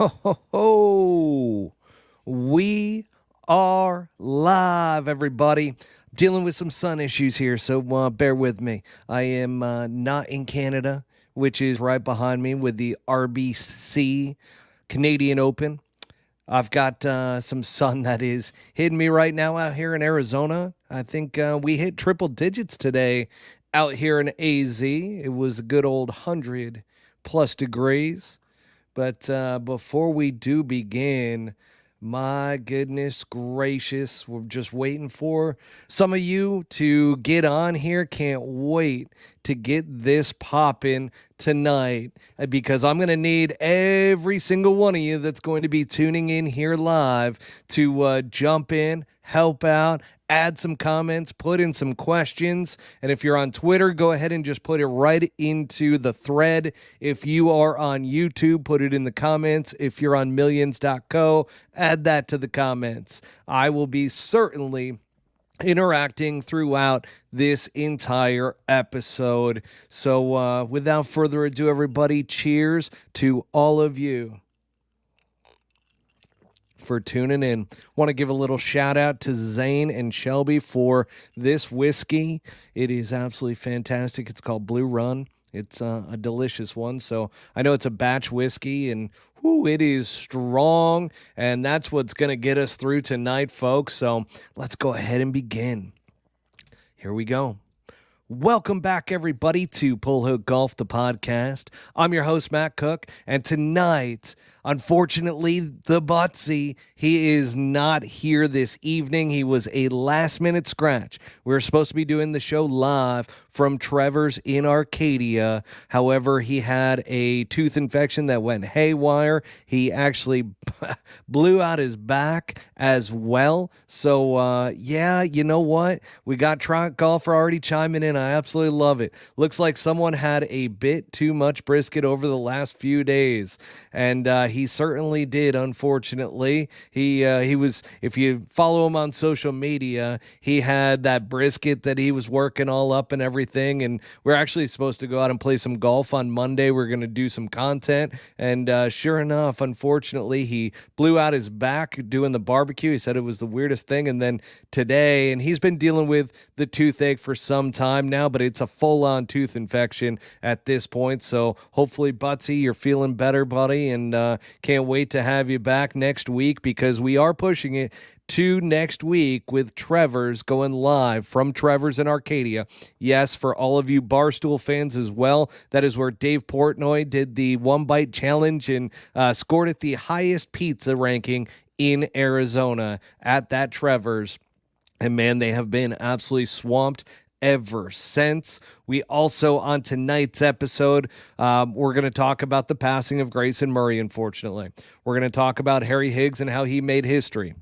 Ho, ho. We are live, everybody. Dealing with some sun issues here, so bear with me. I am not in Canada, which is right behind me with the RBC Canadian Open. I've got some sun that is hitting me right now out here in Arizona. I think we hit triple digits today out here in AZ. It was a good old 100 plus degrees. But before we do begin, my goodness gracious, we're just waiting for some of you to get on here. Can't wait to get this popping tonight because I'm going to need every single one of you that's going to be tuning in here live to jump in, help out, add some comments, put in some questions. And if you're on Twitter, go ahead and just put it right into the thread. If you are on YouTube, put it in the comments. If you're on millions.co, add that to the comments. I will be certainly interacting throughout this entire episode. So without further ado, everybody, cheers to all of you for tuning in. Want to give a little shout out to Zane and Shelby for this whiskey. It is absolutely fantastic. It's called Blue Run. It's a delicious one. So I know it's a batch whiskey and it is strong, and that's what's going to get us through tonight, folks. So let's go ahead and begin. Here we go. Welcome back, everybody, to Pull Hook Golf, the podcast. I'm your host, Matt Cook, and tonight, unfortunately, the Butsy, he is not here this evening. He was a last-minute scratch. We were supposed to be doing the show live from Trevor's in Arcadia. However, he had a tooth infection that went haywire. He actually blew out his back as well. So, yeah, you know what? We got Trot Golfer already chiming in. I absolutely love it. Looks like someone had a bit too much brisket over the last few days. And he certainly did, unfortunately. He was, if you follow him on social media, he had that brisket that he was working all up and everything. And we're actually supposed to go out and play some golf on Monday. We're going to do some content. And sure enough, unfortunately, he blew out his back doing the barbecue. He said it was the weirdest thing. And then today, and he's been dealing with the toothache for some time now, but it's a full-on tooth infection at this point. So hopefully, Butsy, you're feeling better, buddy. And can't wait to have you back next week because we are pushing it to next week with Trevor's going live from Trevor's in Arcadia. Yes, for all of you Barstool fans as well, that is where Dave Portnoy did the One Bite Challenge and scored at the highest pizza ranking in Arizona at that Trevor's. And man, they have been absolutely swamped ever since. We also, on tonight's episode, we're going to talk about the passing of Grayson Murray, unfortunately. We're going to talk about Harry Higgs and how he made history.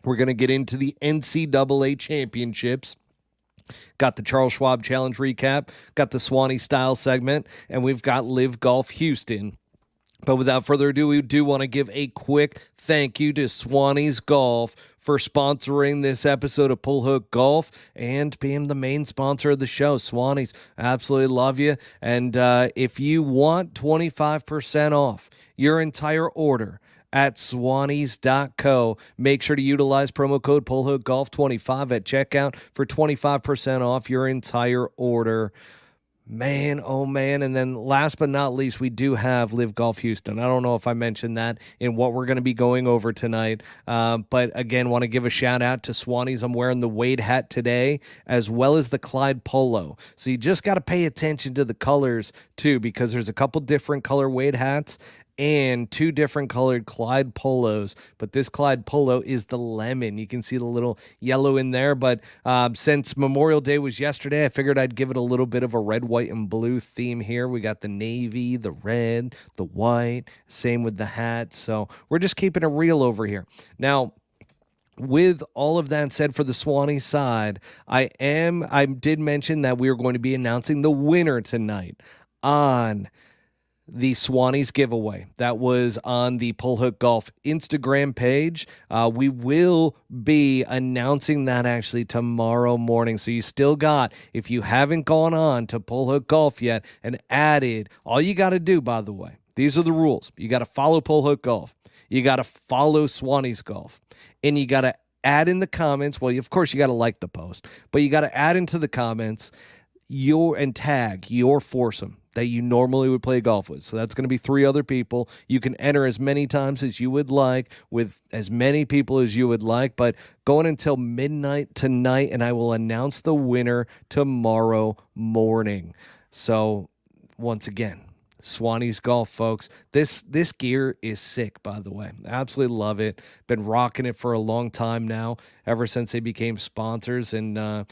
We're going to get into the NCAA Championships. Got the Charles Schwab Challenge recap, got the Swannie style segment, and we've got LIV Golf Houston. But without further ado, we do want to give a quick thank you to Swannies Golf for sponsoring this episode of Pull Hook Golf and being the main sponsor of the show. Swannies, absolutely love you. And if you want 25% off your entire order at Swannies.co, make sure to utilize promo code PullHookGolf25 at checkout for 25% off your entire order. Man, oh man. And then last but not least, we do have LIV Golf Houston. I don't know if I mentioned that in what we're going to be going over tonight. But again, want to give a shout out to Swannies. I'm wearing the Wade hat today, as well as the Clyde Polo. So you just got to pay attention to the colors too, because there's a couple different color Wade hats and two different colored Clyde Polos. But this Clyde Polo is the lemon. You can see the little yellow in there. But since Memorial Day was yesterday, I figured I'd give it a little bit of a red, white, and blue theme here. We got the navy, the red, the white, same with the hat. So we're just keeping it real over here. Now, with all of that said, for the Swanee side, I did mention that we are going to be announcing the winner tonight on the Swannies giveaway. That was on the Pull Hook Golf Instagram page. We will be announcing that actually tomorrow morning. So you still got, if you haven't gone on to Pull Hook Golf yet and added, all you got to do, by the way, These are the rules. You got to follow Pole Hook Golf. You got to follow Swannies Golf. And you got to add in the comments. Well, of course, you got to like the post, but you got to add into the comments and tag your foursome that you normally would play golf with. So that's going to be 3 other people. You can enter as many times as you would like with as many people as you would like, but going until midnight tonight, and I will announce the winner tomorrow morning. So once again, Swannies Golf, folks. This gear is sick, by the way. Absolutely love it. Been rocking it for a long time now, ever since they became sponsors. And,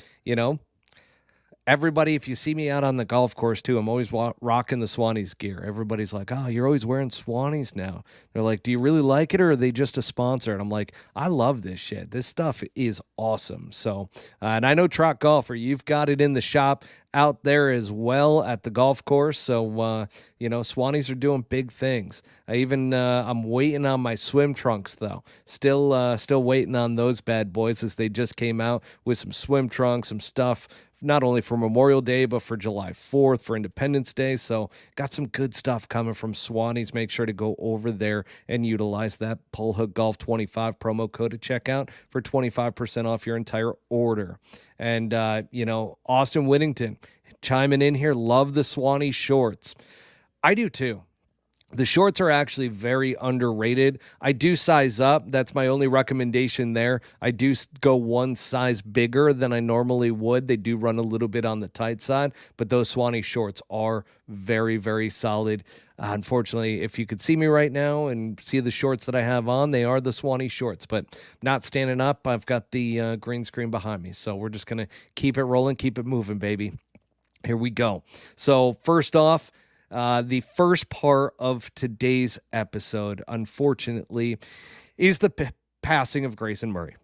everybody, if you see me out on the golf course too, I'm always rocking the Swannies gear. Everybody's like, oh, you're always wearing Swannies now. They're like, do you really like it, or are they just a sponsor? And I'm like, I love this shit. This stuff is awesome. So, and I know Trot Golfer, you've got it in the shop out there as well at the golf course. So, Swannies are doing big things. I'm waiting on my swim trunks though. Still waiting on those bad boys, as they just came out with some swim trunks, some stuff, not only for Memorial Day, but for July 4th, for Independence Day. So got some good stuff coming from Swannies. Make sure to go over there and utilize that Pole Hook Golf 25 promo code at checkout for 25% off your entire order. And, Austin Whittington chiming in here. Love the Swanee shorts. I do too. The shorts are actually very underrated. I do size up. That's my only recommendation there. I do go one size bigger than I normally would. They do run a little bit on the tight side, but those Swanee shorts are very, very solid. Unfortunately, if you could see me right now and see the shorts that I have on, they are the Swanee shorts, but not standing up. I've got the green screen behind me, so we're just going to keep it rolling, keep it moving, baby. Here we go. So first off, the first part of today's episode, unfortunately, is the passing of Grayson Murray.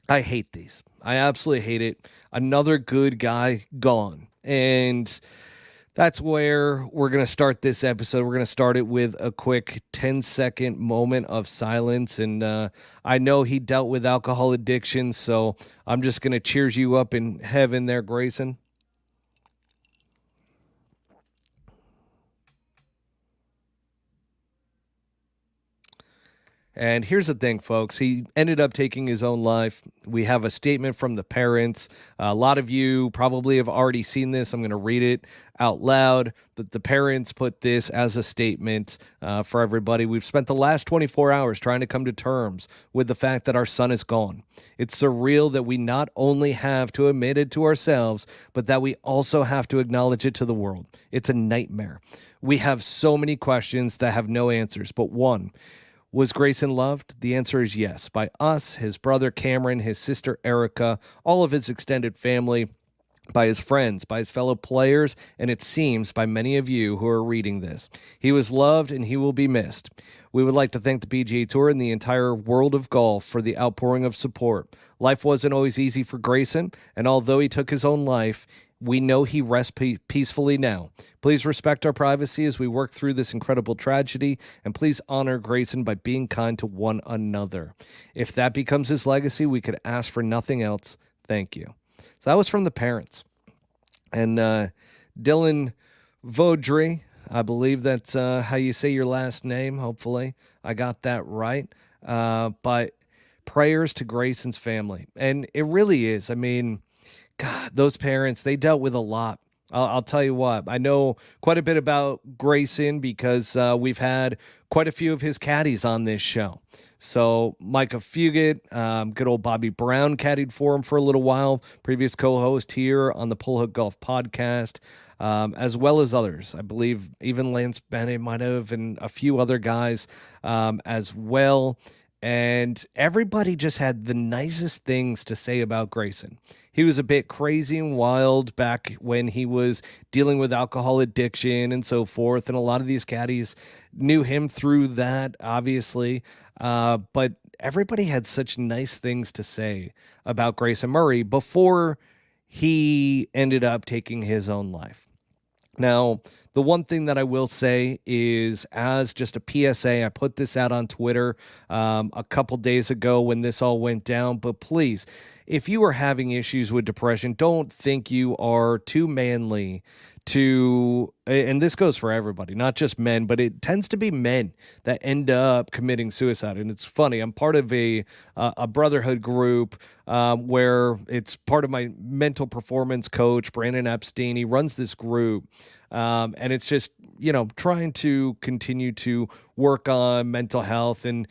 I hate these. I absolutely hate it. Another good guy gone. And that's where we're going to start this episode. We're going to start it with a quick 10-second moment of silence. And I know he dealt with alcohol addiction, so I'm just going to cheers you up in heaven there, Grayson. And here's the thing, folks. He ended up taking his own life. We have a statement from the parents. A lot of you probably have already seen this. I'm going to read it out loud. But the parents put this as a statement for everybody. We've spent the last 24 hours trying to come to terms with the fact that our son is gone. It's surreal that we not only have to admit it to ourselves, but that we also have to acknowledge it to the world. It's a nightmare. We have so many questions that have no answers. But one, was Grayson loved? The answer is yes. By us, his brother Cameron, his sister Erica, all of his extended family, by his friends, by his fellow players, and it seems by many of you who are reading this. He was loved and he will be missed. We would like to thank the PGA Tour and the entire world of golf for the outpouring of support. Life wasn't always easy for Grayson, and although he took his own life, we know he rests peacefully now. Please respect our privacy as we work through this incredible tragedy, and please honor Grayson by being kind to one another. If that becomes his legacy, we could ask for nothing else. Thank you. So that was from the parents. And Dylan Vaudry, I believe that's how you say your last name, hopefully. I got that right. But prayers to Grayson's family. And it really is. I mean, God, those parents, they dealt with a lot. I'll tell you what, I know quite a bit about Grayson because we've had quite a few of his caddies on this show. So Micah Fugit, good old Bobby Brown caddied for him for a little while, previous co-host here on the Pole Hook Golf podcast, as well as others. I believe even Lance Bennett might have, and a few other guys as well. And everybody just had the nicest things to say about Grayson. He was a bit crazy and wild back when he was dealing with alcohol addiction and so forth. And a lot of these caddies knew him through that, obviously. But everybody had such nice things to say about Grayson Murray before he ended up taking his own life. Now, the one thing that I will say is, as just a PSA, I put this out on Twitter a couple days ago when this all went down, but please, if you are having issues with depression, don't think you are too manly and this goes for everybody, not just men, but it tends to be men that end up committing suicide. And it's funny, I'm part of a brotherhood group where it's part of my mental performance coach, Brandon Epstein. He runs this group. And it's just, trying to continue to work on mental health and,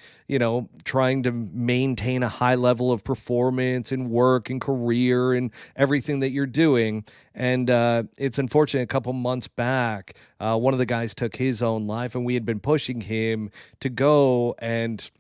trying to maintain a high level of performance and work and career and everything that you're doing. And it's unfortunate, a couple months back, one of the guys took his own life, and we had been pushing him to go and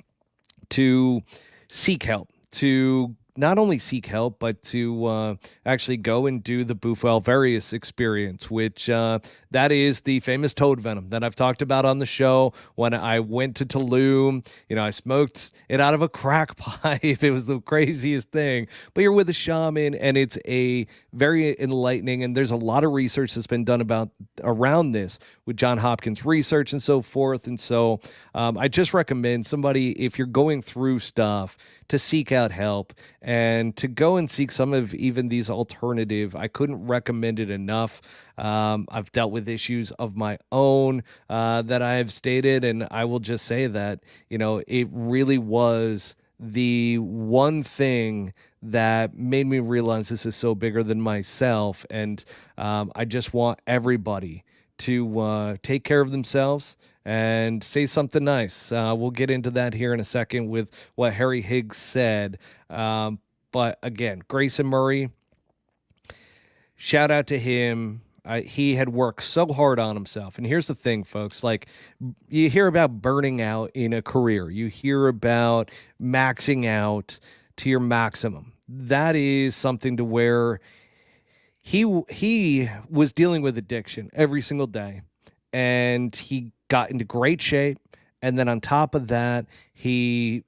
to seek help, to not only seek help, but to actually go and do the Bufo Alvarius experience, which that is the famous toad venom that I've talked about on the show. When I went to Tulum, I smoked it out of a crack pipe. It was the craziest thing. But you're with a shaman, and it's a very enlightening, and there's a lot of research that's been done around this with John Hopkins research and so forth. And so I just recommend somebody, if you're going through stuff, to seek out help and to go and seek some of even these alternative. I couldn't recommend it enough. I've dealt with issues of my own that I've stated, and I will just say that, it really was the one thing that made me realize this is so bigger than myself. And I just want everybody to take care of themselves and say something nice. We'll get into that here in a second with what Harry Higgs said. But again, Grayson Murray, shout out to him. He had worked so hard on himself. And here's the thing, folks, like, you hear about burning out in a career. You hear about maxing out to your maximum. That is something to where he was dealing with addiction every single day, and he got into great shape. And then on top of that, he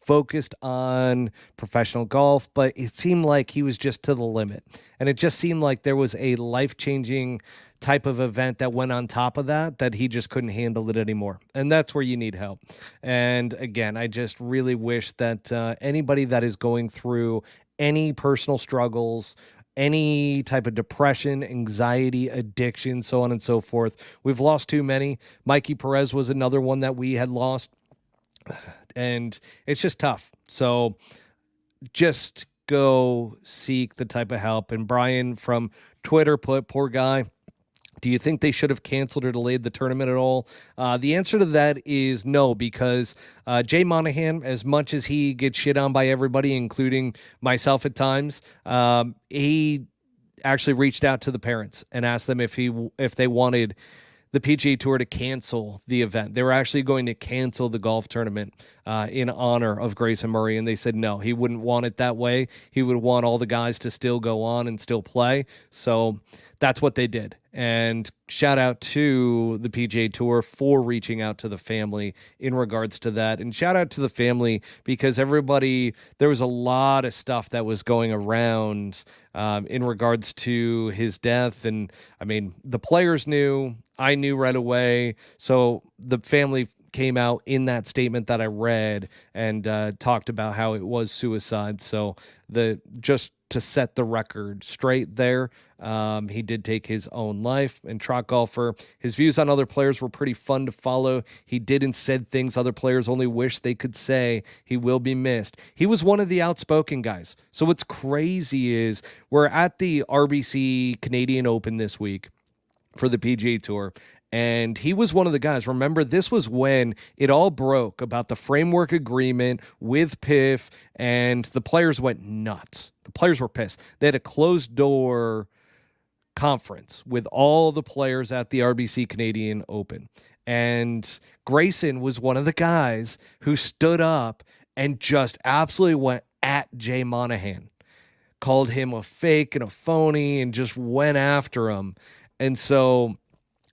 focused on professional golf, but it seemed like he was just to the limit. And it just seemed like there was a life-changing type of event that went on top of that he just couldn't handle it anymore. And that's where you need help. And again, I just really wish that anybody that is going through any personal struggles, any type of depression, anxiety, addiction, so on and so forth. We've lost too many. Mikey Perez was another one that we had lost. And it's just tough. So just go seek the type of help. And Brian from Twitter put, poor guy, do you think they should have canceled or delayed the tournament at all? The answer to that is no, because Jay Monahan, as much as he gets shit on by everybody, including myself at times, he actually reached out to the parents and asked them if they wanted the PGA Tour to cancel the event. They were actually going to cancel the golf tournament in honor of Grayson Murray, and they said no, he wouldn't want it that way. He would want all the guys to still go on and still play. So that's what they did. And shout out to the PGA Tour for reaching out to the family in regards to that. And shout out to the family, because there was a lot of stuff that was going around in regards to his death. And I mean, the players knew, I knew right away. So the family came out in that statement that I read and talked about how it was suicide. So just to set the record straight there, he did take his own life. And Trot Golfer, his views on other players were pretty fun to follow. He did and said things other players only wish they could say. He will be missed. He was one of the outspoken guys. So what's crazy is we're at the RBC Canadian Open this week for the PGA Tour, and he was one of the guys. Remember, this was when it all broke about the framework agreement with PIF, and the players went nuts. The players were pissed. They had a closed door conference with all the players at the RBC Canadian Open. And Grayson was one of the guys who stood up and just absolutely went at Jay Monahan, called him a fake and a phony, and just went after him. And so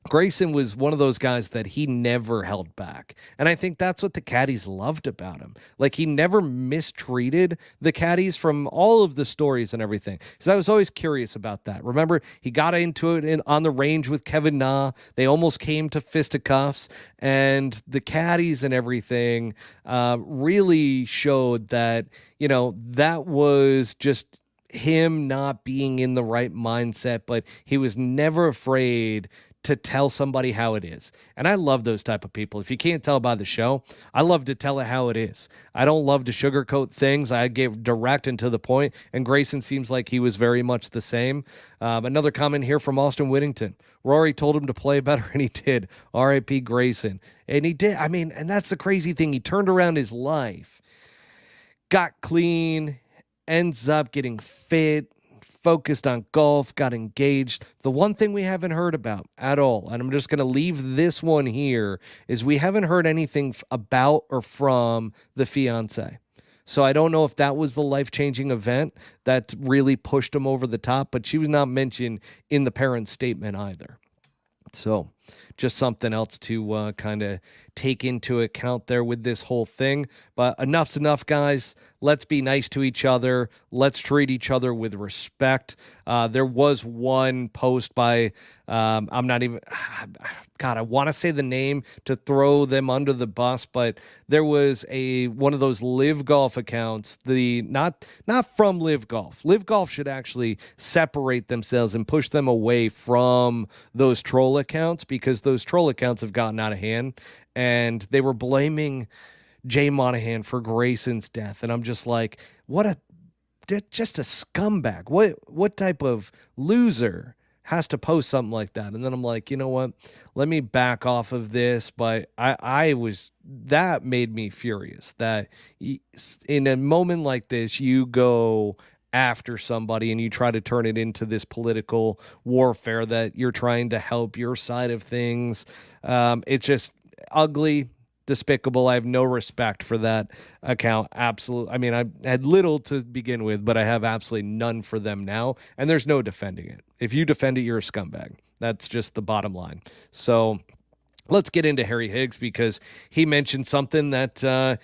Grayson was one of those guys that he never held back. And I think that's what the caddies loved about him. Like, he never mistreated the caddies from all of the stories and everything. Because I was always curious about that. Remember, he got into it on the range with Kevin Na. They almost came to fisticuffs. And the caddies and everything really showed that, that was just him not being in the right mindset, but he was never afraid to tell somebody how it is. And I love those type of people. If you can't tell by the show, I love to tell it how it is. I don't love to sugarcoat things. I give direct and to the point, and Grayson seems like he was very much the same. Another comment here from Austin Whittington. Rory told him to play better, and he did. R.I.P. Grayson. And he did. I mean, and that's the crazy thing. He turned around his life, got clean, ends up getting fit, focused on golf, got engaged. The one thing we haven't heard about at all, and I'm just going to leave this one here, is we haven't heard anything about or from the fiance. So I don't know if that was the life-changing event that really pushed him over the top, but she was not mentioned in the parent's statement either. So just something else to kind of take into account there with this whole thing. But enough's enough, guys. Let's be nice to each other. Let's treat each other with respect. There was one post by, I'm not even, God, I want to say the name to throw them under the bus, but there was one of those LIV Golf accounts, not from LIV Golf. LIV Golf should actually separate themselves and push them away from those troll accounts, because those troll accounts have gotten out of hand, and they were blaming Jay Monahan for Grayson's death. And I'm just like, just a scumbag. What type of loser has to post something like that? And then I'm like, you know what? Let me back off of this. But that made me furious that in a moment like this, you go after somebody and you try to turn it into this political warfare that you're trying to help your side of things. It's just ugly, despicable. I have no respect for that account. Absolutely. I mean, I had little to begin with, but I have absolutely none for them now. And there's no defending it. If you defend it, you're a scumbag. That's just the bottom line. So let's get into Harry Higgs, because he mentioned something that, Harry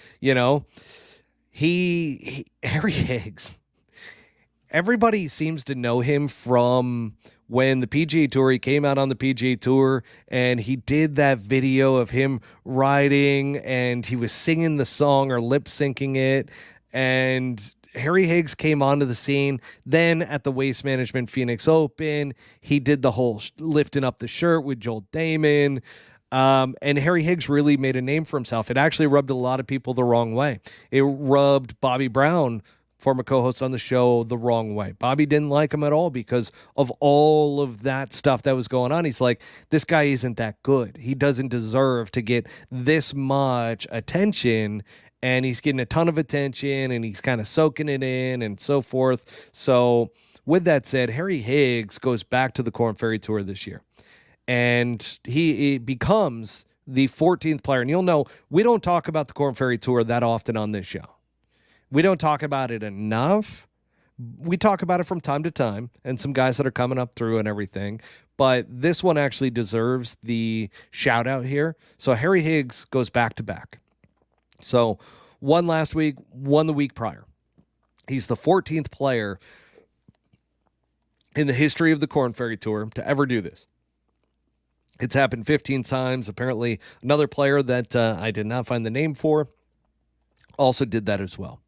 Higgs, everybody seems to know him from when the PGA Tour, he came out on the PGA Tour and he did that video of him riding and he was singing the song or lip syncing it. And Harry Higgs came onto the scene. Then at the Waste Management Phoenix Open, he did the whole lifting up the shirt with Joel Damon. And Harry Higgs really made a name for himself. It actually rubbed a lot of people the wrong way. It rubbed Bobby Brown, former co-host on the show, the wrong way. Bobby didn't like him at all because of all of that stuff that was going on. He's like, this guy isn't that good. He doesn't deserve to get this much attention, and he's getting a ton of attention, and he's kind of soaking it in and so forth. So with that said, Harry Higgs goes back to the Korn Ferry Tour this year, and he becomes the 14th player. And you'll know, we don't talk about the Korn Ferry Tour that often on this show. We don't talk about it enough. We talk about it from time to time and some guys that are coming up through and everything. But this one actually deserves the shout out here. So Harry Higgs goes back to back. So won last week, won the week prior. He's the 14th player in the history of the Korn Ferry Tour to ever do this. It's happened 15 times. Apparently another player that I did not find the name for also did that as well,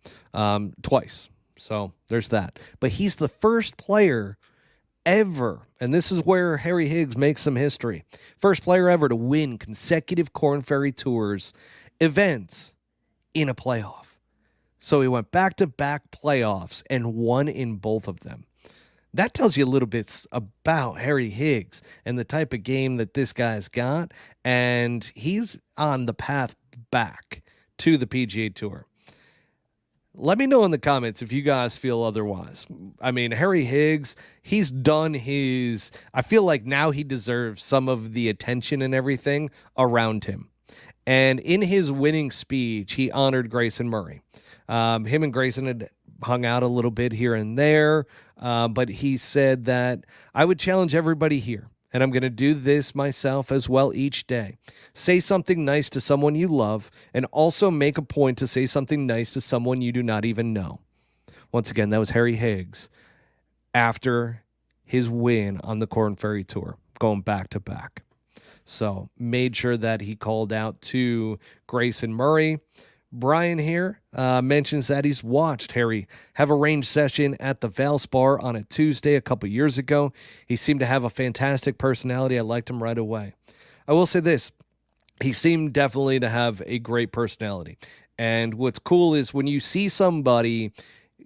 twice. So there's that. But he's the first player ever, and this is where Harry Higgs makes some history, first player ever to win consecutive Korn Ferry Tours events in a playoff. So he went back-to-back playoffs and won in both of them. That tells you a little bit about Harry Higgs and the type of game that this guy's got, and he's on the path back to the PGA Tour. Let me know in the comments if you guys feel otherwise. I mean, Harry Higgs, he's done his, I feel like now he deserves some of the attention and everything around him. And in his winning speech, he honored Grayson Murray. Him and Grayson had hung out a little bit here and there, but he said that I would challenge everybody here, and I'm going to do this myself as well each day. Say something nice to someone you love, and also make a point to say something nice to someone you do not even know. Once again, that was Harry Higgs after his win on the Korn Ferry Tour, going back to back. So made sure that he called out to Grayson Murray Brian here mentions that he's watched Harry have a range session at the Valspar on a Tuesday a couple years ago. He seemed to have a fantastic personality. I liked him right away. I will say this. He seemed definitely to have a great personality. And what's cool is when you see somebody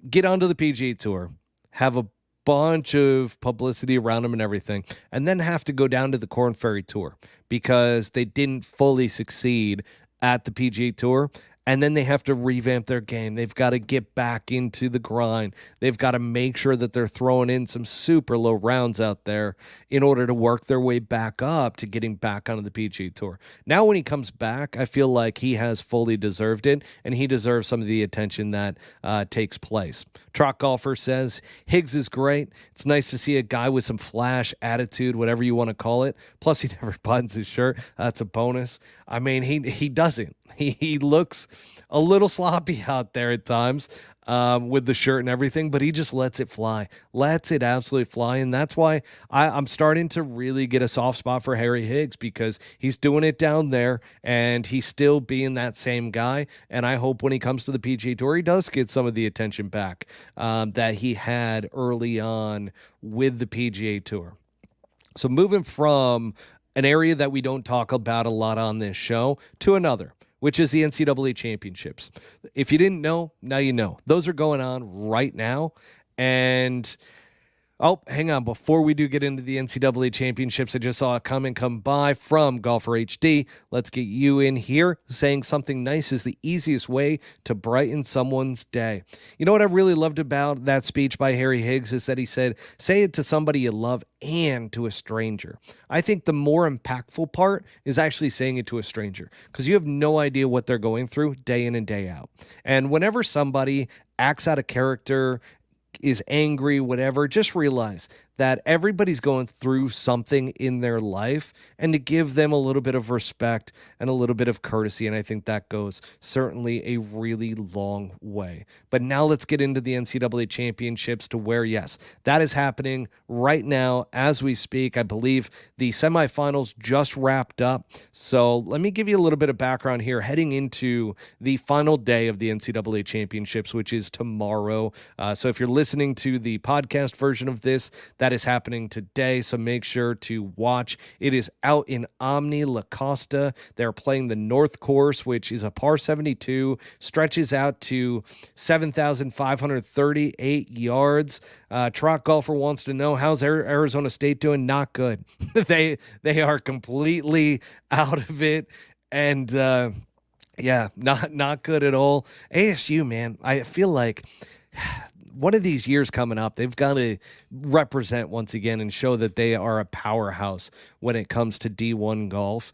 get onto the PGA Tour, have a bunch of publicity around them and everything, and then have to go down to the Korn Ferry Tour because they didn't fully succeed at the PGA Tour. And then they have to revamp their game. They've got to get back into the grind. They've got to make sure that they're throwing in some super low rounds out there in order to work their way back up to getting back onto the PGA Tour. Now, when he comes back, I feel like he has fully deserved it, and he deserves some of the attention that takes place. Trot Golfer says, Higgs is great. It's nice to see a guy with some flash, attitude, whatever you want to call it. Plus, he never buttons his shirt. That's a bonus. I mean, he doesn't. He looks a little sloppy out there at times with the shirt and everything, but he just lets it fly, lets it absolutely fly. And that's why I'm starting to really get a soft spot for Harry Higgs, because he's doing it down there and he's still being that same guy. And I hope when he comes to the PGA Tour, he does get some of the attention back that he had early on with the PGA Tour. So moving from an area that we don't talk about a lot on this show to another, which is the NCAA Championships. If you didn't know, now you know. Those are going on right now. And, oh, hang on. Before we do get into the NCAA Championships, I just saw a comment come by from Golfer HD. Let's get you in here. Saying something nice is the easiest way to brighten someone's day. You know what I really loved about that speech by Harry Higgs is that he said, say it to somebody you love and to a stranger. I think the more impactful part is actually saying it to a stranger, because you have no idea what they're going through day in and day out. And whenever somebody acts out of character, is angry, whatever, just realize that everybody's going through something in their life, and to give them a little bit of respect and a little bit of courtesy. And I think that goes certainly a really long way. But now let's get into the NCAA Championships, to where, yes, that is happening right now as we speak. I believe the semifinals just wrapped up. So let me give you a little bit of background here heading into the final day of the NCAA Championships, which is tomorrow. So if you're listening to the podcast version of this, that is happening today, so make sure to watch. It is out in Omni La Costa. They're playing the North Course, which is a par 72, stretches out to 7,538 yards. Trot Golfer wants to know, how's Arizona State doing? Not good. They are completely out of it, and yeah, not good at all. ASU, man, I feel like one of these years coming up, they've got to represent once again and show that they are a powerhouse when it comes to D1 golf,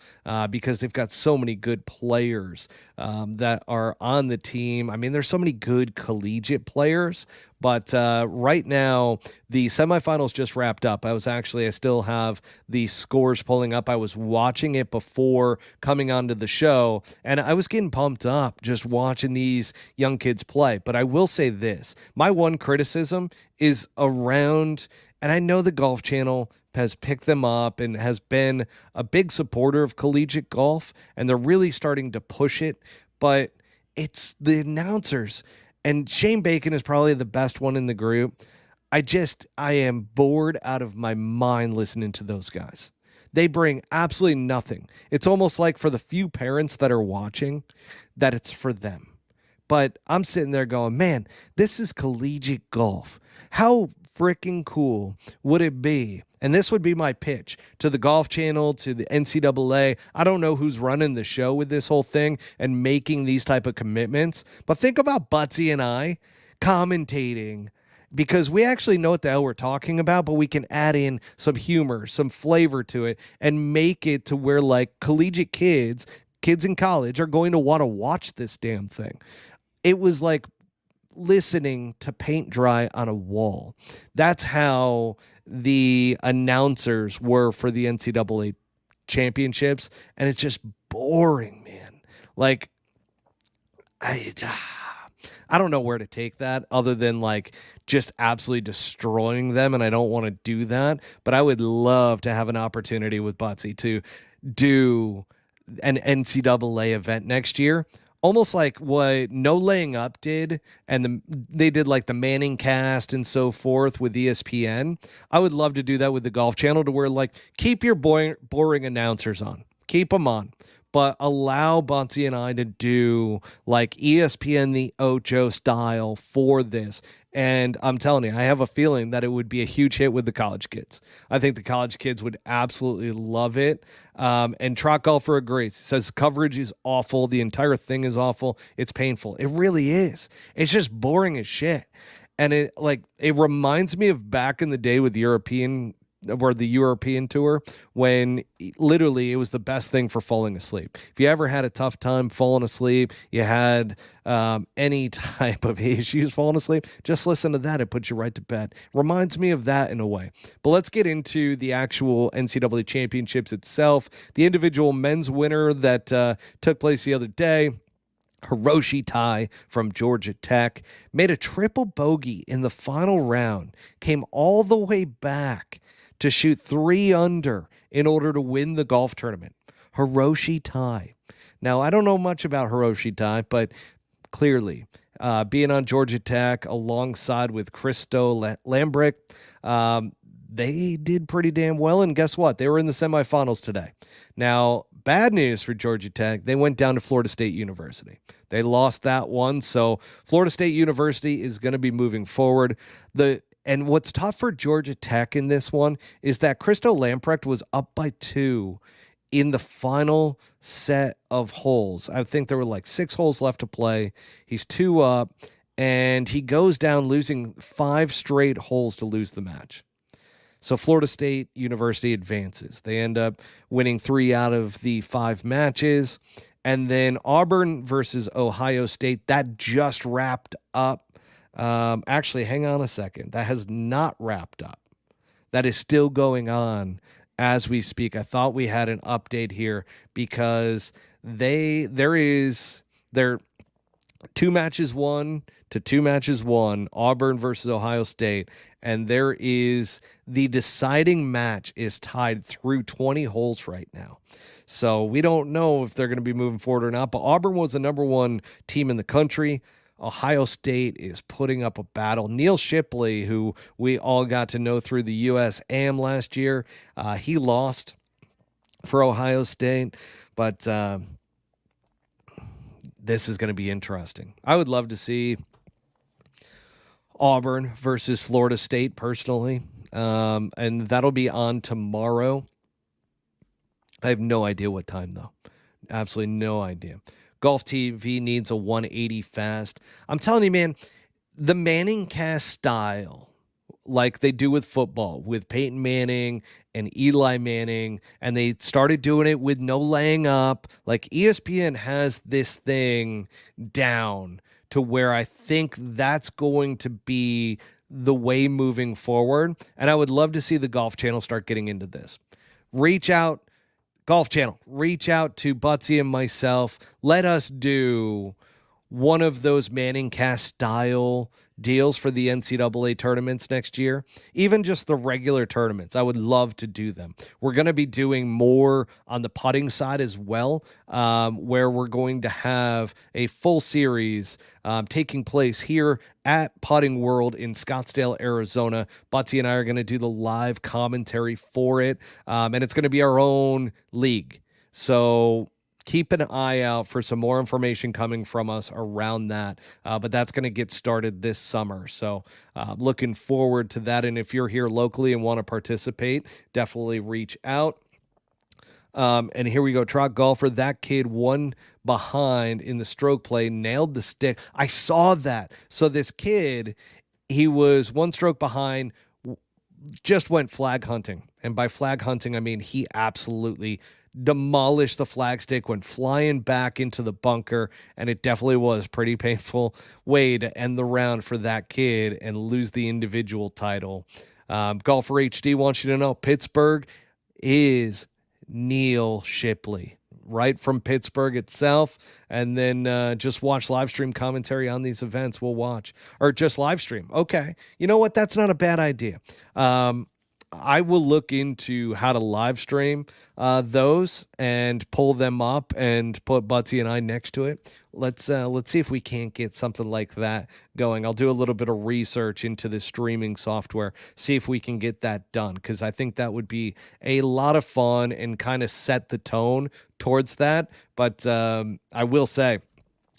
because they've got so many good players that are on the team. I mean, there's so many good collegiate players, but right now the semifinals just wrapped up. I still have the scores pulling up. I was watching it before coming onto the show, and I was getting pumped up just watching these young kids play. But I will say this, my one criticism is around, and I know the Golf Channel has picked them up and has been a big supporter of collegiate golf, and they're really starting to push it, but it's the announcers. And Shane Bacon is probably the best one in the group. I am bored out of my mind listening to those guys. They bring absolutely nothing. It's almost like for the few parents that are watching, that it's for them. But I'm sitting there going, man, this is collegiate golf. How freaking cool would it be? And this would be my pitch to the Golf Channel, to the NCAA. I don't know who's running the show with this whole thing and making these type of commitments, but think about Butsy and I commentating, because we actually know what the hell we're talking about, but we can add in some humor, some flavor to it, and make it to where, like, collegiate kids in college are going to want to watch this damn thing. It was like listening to paint dry on a wall. That's how the announcers were for the NCAA championships, and it's just boring, man. Like, I don't know where to take that other than like just absolutely destroying them, and I don't want to do that, but I would love to have an opportunity with Butsy to do an NCAA event next year almost like what No Laying Up did, and they did like the Manning cast and so forth with ESPN. I would love to do that with the Golf Channel, to where like keep your boring announcers on, keep them on, but allow Bunsey and I to do like ESPN the Ocho style for this. And I'm telling you, I have a feeling that it would be a huge hit with the college kids. I think the college kids would absolutely love it. And Trot Golfer agrees. He says coverage is awful. The entire thing is awful. It's painful. It really is. It's just boring as shit. And it reminds me of back in the day with the European tour, when literally it was the best thing for falling asleep. If you ever had a tough time falling asleep, you had any type of issues falling asleep, just listen to that. It puts you right to bed. Reminds me of that in a way. But let's get into the actual NCAA championships itself. The individual men's winner that took place the other day, Hiroshi Tai from Georgia Tech, made a triple bogey in the final round, came all the way back to shoot 3 under in order to win the golf tournament. Hiroshi Tai. Now, I don't know much about Hiroshi Tai, but clearly, being on Georgia Tech alongside with Christo Lambrick, they did pretty damn well. And guess what? They were in the semifinals today. Now, bad news for Georgia Tech. They went down to Florida State University. They lost that one. So Florida State University is going to be moving forward. And what's tough for Georgia Tech in this one is that Christo Lamprecht was up by 2 in the final set of holes. I think there were like 6 holes left to play. He's 2 up, and he goes down losing 5 straight holes to lose the match. So Florida State University advances. They end up winning 3 out of the 5 matches. And then Auburn versus Ohio State, that just wrapped up. Actually, hang on a second. That has not wrapped up. That is still going on as we speak. I thought we had an update here because there 2 matches won to 2 matches won, Auburn versus Ohio State, and there is the deciding match is tied through 20 holes right now. So we don't know if they're going to be moving forward or not, but Auburn was the number 1 team in the country. Ohio State is putting up a battle. Neil Shipley, who we all got to know through the USAM last year, he lost for Ohio State, but this is going to be interesting. I would love to see Auburn versus Florida State personally, and that'll be on tomorrow. I have no idea what time, though. Absolutely no idea. Golf TV needs a 180 fast. I'm telling you, man, the Manning cast style, like they do with football, with Peyton Manning and Eli Manning, and they started doing it with No Laying Up. Like ESPN has this thing down to where I think that's going to be the way moving forward. And I would love to see the Golf Channel start getting into this. Reach out. Golf Channel, reach out to Butsy and myself. Let us do one of those Manning cast style deals for the NCAA tournaments next year, even just the regular tournaments. I would love to do them. We're going to be doing more on the putting side as well, where we're going to have a full series taking place here at Putting World in Scottsdale, Arizona. Butsy and I are going to do the live commentary for it, and it's going to be our own league. So keep an eye out for some more information coming from us around that. But that's going to get started this summer. So looking forward to that. And if you're here locally and want to participate, definitely reach out. And here we go. Trot Golfer. That kid won behind in the stroke play, nailed the stick. I saw that. So this kid, he was 1 stroke behind, just went flag hunting. And by flag hunting, I mean he absolutely demolished the flagstick, went flying back into the bunker, and it definitely was pretty painful way to end the round for that kid and lose the individual title. Golfer HD wants you to know Pittsburgh is Neil Shipley, right from Pittsburgh itself. And then just watch live stream commentary on these events. We'll watch, or just live stream. Okay. You know what? That's not a bad idea. I will look into how to live stream those and pull them up and put Butsy and I next to it. Let's see if we can't get something like that going. I'll do a little bit of research into the streaming software, see if we can get that done, because I think that would be a lot of fun and kind of set the tone towards that. But I will say,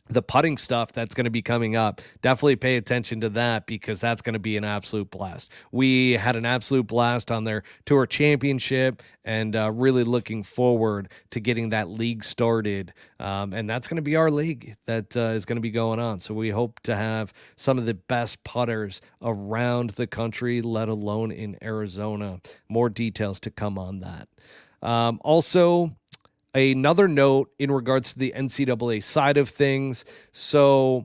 the putting stuff that's going to be coming up, definitely pay attention to that, because that's going to be an absolute blast. We had an absolute blast on their tour championship, and really looking forward to getting that league started. And that's going to be our league that is going to be going on. So we hope to have some of the best putters around the country, let alone in Arizona. More details to come on that. Also, another note in regards to the NCAA side of things. So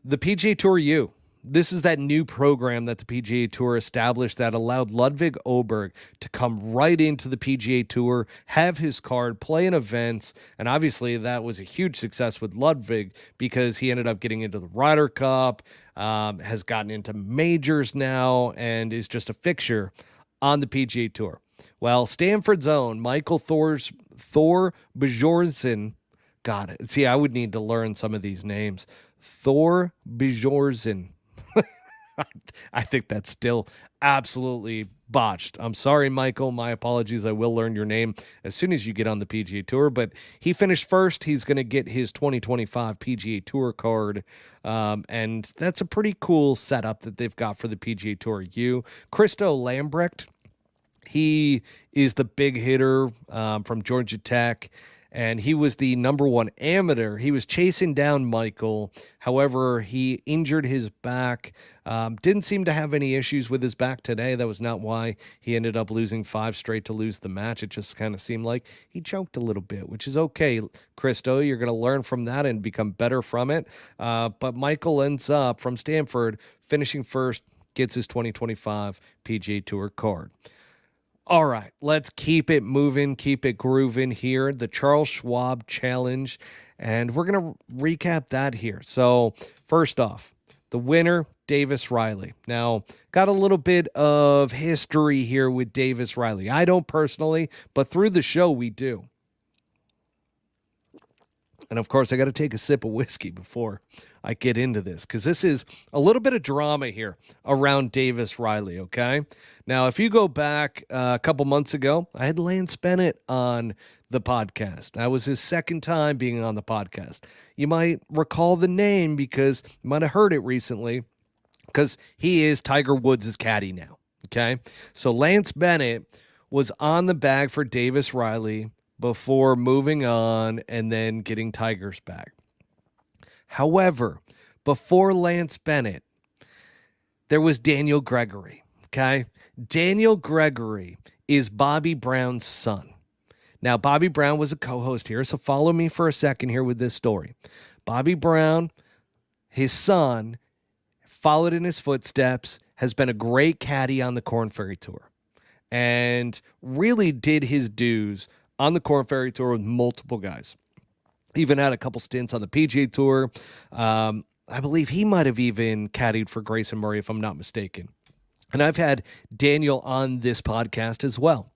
the PGA Tour U, this is that new program that the PGA Tour established that allowed Ludwig Oberg to come right into the PGA Tour, have his card, play in events. And obviously that was a huge success with Ludwig, because he ended up getting into the Ryder Cup, has gotten into majors now, and is just a fixture on the PGA Tour. Well, Stanford's own Michael Thor Bjornsson, got it. See, I would need to learn some of these names. Thor Bjornsson. I think that's still absolutely botched. I'm sorry, Michael. My apologies. I will learn your name as soon as you get on the PGA Tour. But he finished first. He's going to get his 2025 PGA Tour card. And that's a pretty cool setup that they've got for the PGA Tour U. Christo Lambrecht, he is the big hitter from Georgia Tech, and he was the number one amateur. He was chasing down Michael. However, he injured his back. Didn't seem to have any issues with his back today. That was not why he ended up losing 5 straight to lose the match. It just kind of seemed like he choked a little bit, which is okay, Christo. You're going to learn from that and become better from it. But Michael ends up, from Stanford, finishing first, gets his 2025 PGA Tour card. All right, let's keep it moving, keep it grooving here. The Charles Schwab Challenge, and we're going to recap that here. So first off, the winner, Davis Riley. Now, got a little bit of history here with Davis Riley. I don't personally, but through the show we do. And of course, I got to take a sip of whiskey before I get into this, because this is a little bit of drama here around Davis Riley, okay? Now, if you go back a couple months ago, I had Lance Bennett on the podcast. That was his second time being on the podcast. You might recall the name because you might have heard it recently, because he is Tiger Woods' caddy now, okay? So Lance Bennett was on the bag for Davis Riley before moving on and then getting Tiger's back. However, before Lance Bennett, there was Daniel Gregory, okay? Daniel Gregory is Bobby Brown's son. Now, Bobby Brown was a co-host here, so follow me for a second here with this story. Bobby Brown, his son, followed in his footsteps, has been a great caddy on the Korn Ferry Tour, and really did his dues on the Korn Ferry Tour with multiple guys. Even had a couple stints on the PGA Tour. I believe he might have even caddied for Grayson Murray, if I'm not mistaken. And I've had Daniel on this podcast as well.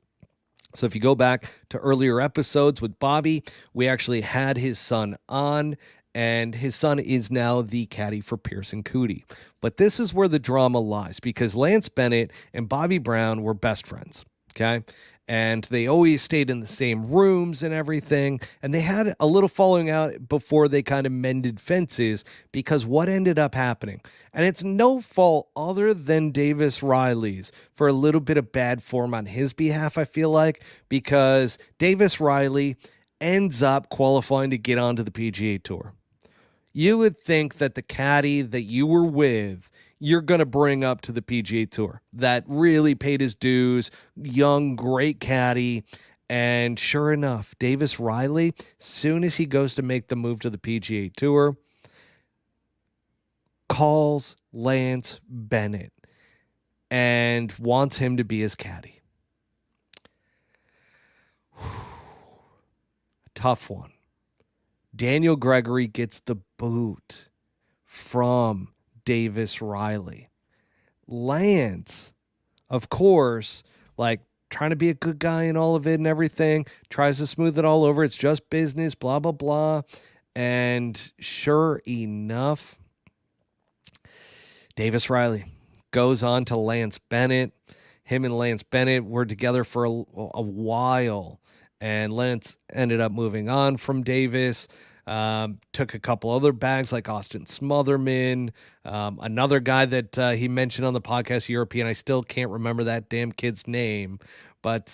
So if you go back to earlier episodes with Bobby, we actually had his son on, and his son is now the caddy for Pearson Coody. But this is where the drama lies, because Lance Bennett and Bobby Brown were best friends, okay? And they always stayed in the same rooms and everything. And they had a little falling out before they kind of mended fences, because what ended up happening, and it's no fault other than Davis Riley's for a little bit of bad form on his behalf, I feel like, because Davis Riley ends up qualifying to get onto the PGA Tour. You would think that the caddy that you were with, you're going to bring up to the PGA Tour, that really paid his dues, young, great caddy. And sure enough, Davis Riley, soon as he goes to make the move to the PGA Tour, calls Lance Bennett and wants him to be his caddy. Tough one. Daniel Gregory gets the boot from Davis Riley. Lance, of course, like trying to be a good guy in all of it and everything, tries to smooth it all over. It's just business, blah, blah, blah. And sure enough, Davis Riley goes on to Lance Bennett. Him and Lance Bennett were together for a while, and Lance ended up moving on from Davis. Took a couple other bags like Austin Smotherman, another guy that he mentioned on the podcast, European. I still can't remember that damn kid's name, but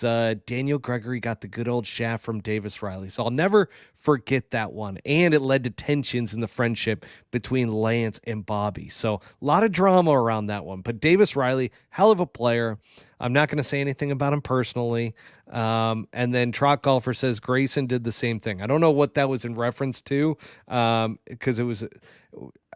Daniel Gregory got the good old shaft from Davis Riley. So I'll never forget that one. And it led to tensions in the friendship between Lance and Bobby. So a lot of drama around that one. But Davis Riley, hell of a player. I'm not going to say anything about him personally. And then Trot Golfer says Grayson did the same thing. I don't know what that was in reference to, because it was.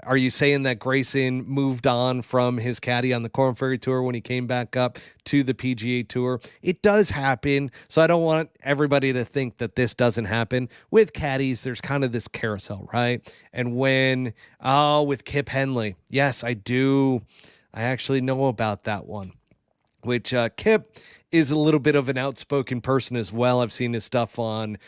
Are you saying that Grayson moved on from his caddy on the Korn Ferry Tour when he came back up to the PGA Tour? It does happen, so I don't want everybody to think that this doesn't happen. With caddies, there's kind of this carousel, right? And with Kip Henley, yes, I do. I actually know about that one, which Kip is a little bit of an outspoken person as well. I've seen his stuff on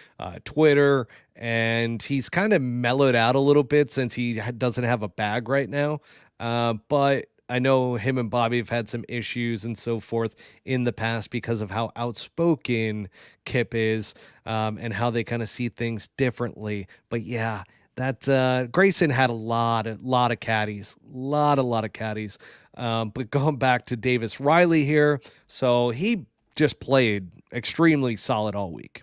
Twitter, and he's kind of mellowed out a little bit since he doesn't have a bag right now. But I know him and Bobby have had some issues and so forth in the past because of how outspoken Kip is, and how they kind of see things differently. But yeah, that Grayson had a lot of caddies, lot of caddies. But going back to Davis Riley here, so he just played extremely solid all week.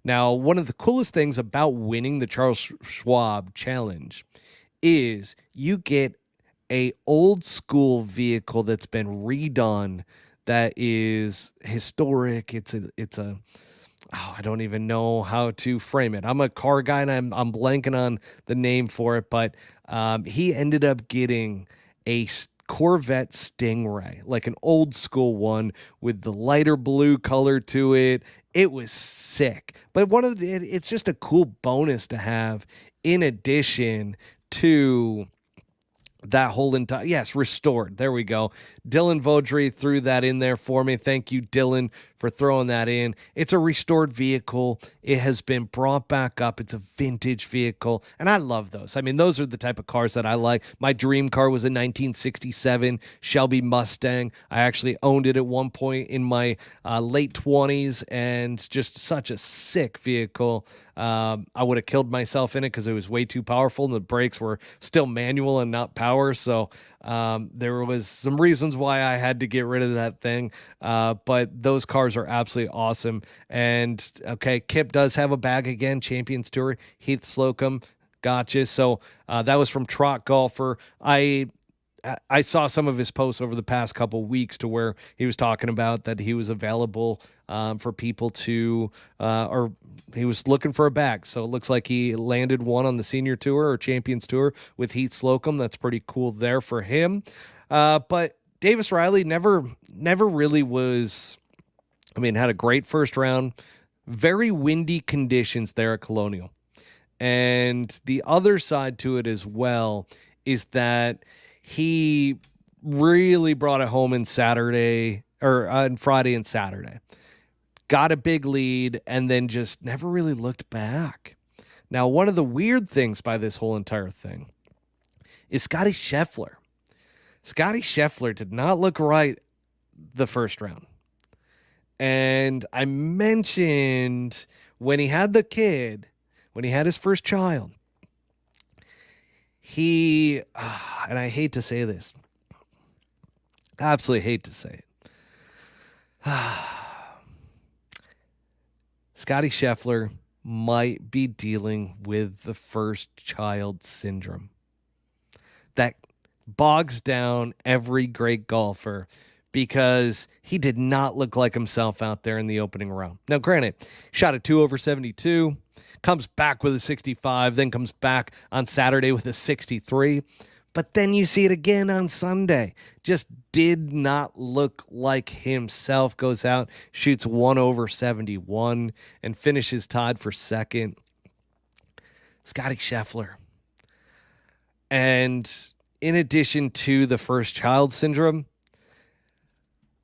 Now, one of the coolest things about winning the Charles Schwab Challenge is you get a old school vehicle that's been redone that is historic. It's a I don't even know how to frame it. I'm a car guy and I'm blanking on the name for it, but he ended up getting a Corvette Stingray, like an old school one with the lighter blue color to it. It was sick. But it's just a cool bonus to have in addition to that whole entire, yes, restored. There we go. Dylan Vaudry threw that in there for me. Thank you, Dylan, for throwing that in. It's a restored vehicle. It has been brought back up. It's a vintage vehicle, and I love those. I mean, those are the type of cars that I like. My dream car was a 1967 Shelby Mustang. I actually owned it at one point in my late 20s, and just such a sick vehicle. I would have killed myself in it because it was way too powerful, and the brakes were still manual and not power. So there was some reasons why I had to get rid of that thing. But those cars are absolutely awesome. And okay, Kip does have a bag again, Champions Tour, Heath Slocum. Gotcha. So that was from Trot Golfer. I saw some of his posts over the past couple weeks to where he was talking about that he was available for people to, or he was looking for a bag. So it looks like he landed one on the Senior Tour or Champions Tour with Heath Slocum. That's pretty cool there for him. But Davis Riley never really was, had a great first round, very windy conditions there at Colonial. And the other side to it as well is that he really brought it home on Friday and Saturday. Got a big lead and then just never really looked back. Now, one of the weird things by this whole entire thing is Scotty Scheffler. Scotty Scheffler did not look right the first round. And I mentioned when he had the kid, when he had his first child, and I hate to say this, absolutely hate to say it, Scotty Scheffler might be dealing with the first child syndrome that bogs down every great golfer because he did not look like himself out there in the opening round. Now, granted, shot a 2 over 72, comes back with a 65, then comes back on Saturday with a 63. But then you see it again on Sunday. Just did not look like himself. Goes out, shoots 1 over 71, and finishes tied for second. Scotty Scheffler. And in addition to the first child syndrome,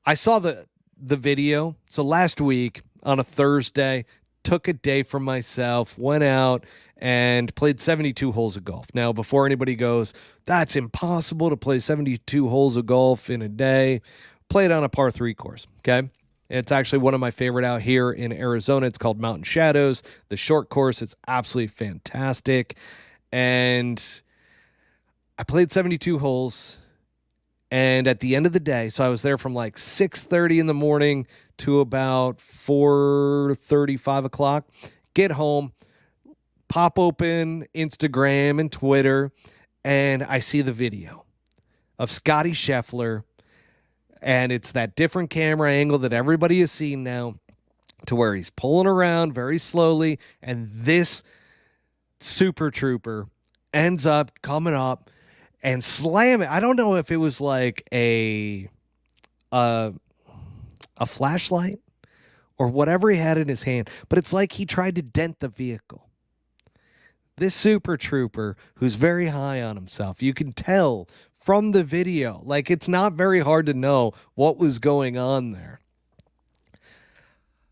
I saw the video. So last week on a Thursday, took a day for myself, went out and played 72 holes of golf. Now, before anybody goes, that's impossible to play 72 holes of golf in a day, played on a par 3 course, okay? It's actually one of my favorite out here in Arizona. It's called Mountain Shadows, the short course. It's absolutely fantastic. And I played 72 holes. And at the end of the day, so I was there from like 6:30 in the morning to about 4:30, 5 o'clock. Get home, pop open Instagram and Twitter, and I see the video of Scottie Scheffler. And it's that different camera angle that everybody has seen now, to where he's pulling around very slowly. And this super trooper ends up coming up and slamming. I don't know if it was like a flashlight or whatever he had in his hand, but it's like he tried to dent the vehicle. This super trooper, who's very high on himself, you can tell from the video, like it's not very hard to know what was going on there.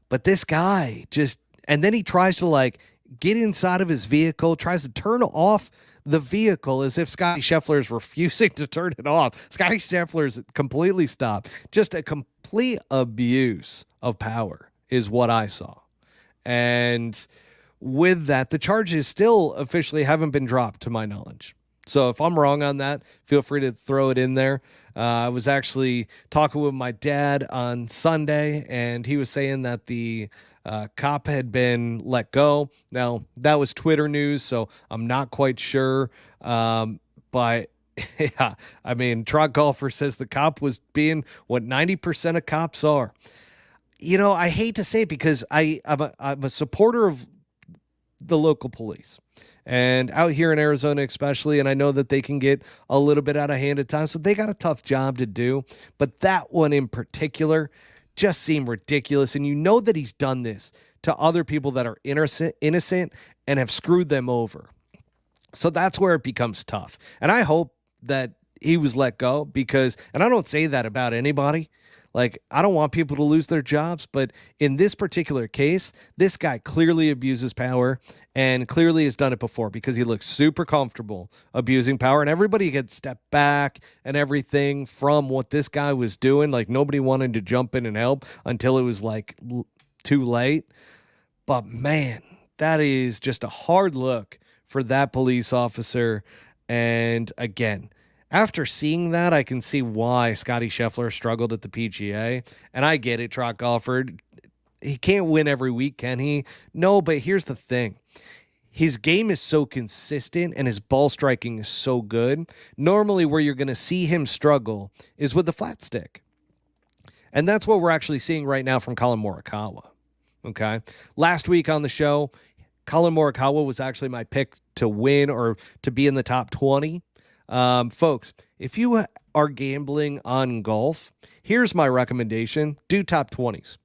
But this guy just, and then he tries to like get inside of his vehicle, tries to turn off the vehicle as if Scottie Scheffler is refusing to turn it off. Scottie Scheffler's completely stopped. Just a complete abuse of power is what I saw. And with that, the charges still officially haven't been dropped to my knowledge. So if I'm wrong on that, feel free to throw it in there. I was actually talking with my dad on Sunday, and he was saying that the cop had been let go. Now, that was Twitter news, so I'm not quite sure. But, yeah, I mean, Trot Golfer says the cop was being what 90% of cops are. You know, I hate to say it because I'm a supporter of the local police. And out here in Arizona especially, and I know that they can get a little bit out of hand at times, so they got a tough job to do. But that one in particular just seemed ridiculous. And you know that he's done this to other people that are innocent and have screwed them over. So that's where it becomes tough. And I hope that he was let go because, and I don't say that about anybody, like, I don't want people to lose their jobs, but in this particular case, this guy clearly abuses power and clearly has done it before because he looks super comfortable abusing power, and everybody had stepped back and everything from what this guy was doing. Like, nobody wanted to jump in and help until it was like too late. But man, that is just a hard look for that police officer. And again, after seeing that, I can see why Scottie Scheffler struggled at the PGA. And I get it, Trot Golfer. He can't win every week, can he? No, but here's the thing. His game is so consistent and his ball striking is so good. Normally where you're going to see him struggle is with the flat stick. And that's what we're actually seeing right now from Collin Morikawa. Okay? Last week on the show, Collin Morikawa was actually my pick to win or to be in the top 20. Folks, if you are gambling on golf, here's my recommendation. Do top 20s.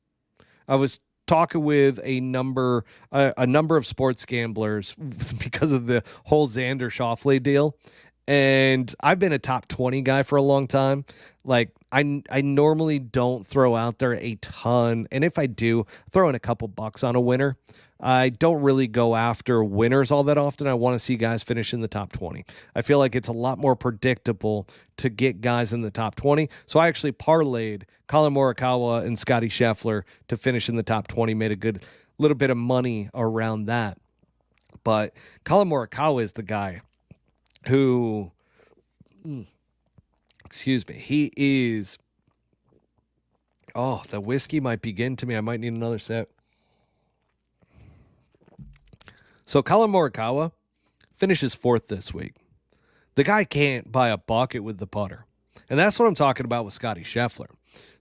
I was talking with a number of sports gamblers because of the whole Xander Schauffele deal. And I've been a top 20 guy for a long time. Like, I normally don't throw out there a ton. And if I do, throw in a couple bucks on a winner. I don't really go after winners all that often. I want to see guys finish in the top 20. I feel like it's a lot more predictable to get guys in the top 20. So I actually parlayed Collin Morikawa and Scottie Scheffler to finish in the top 20, made a good little bit of money around that. But Collin Morikawa is the guy who, excuse me, he is, oh, the whiskey might be getting to me. I might need another sip. So Collin Morikawa finishes fourth this week. The guy can't buy a bucket with the putter. And that's what I'm talking about with Scottie Scheffler.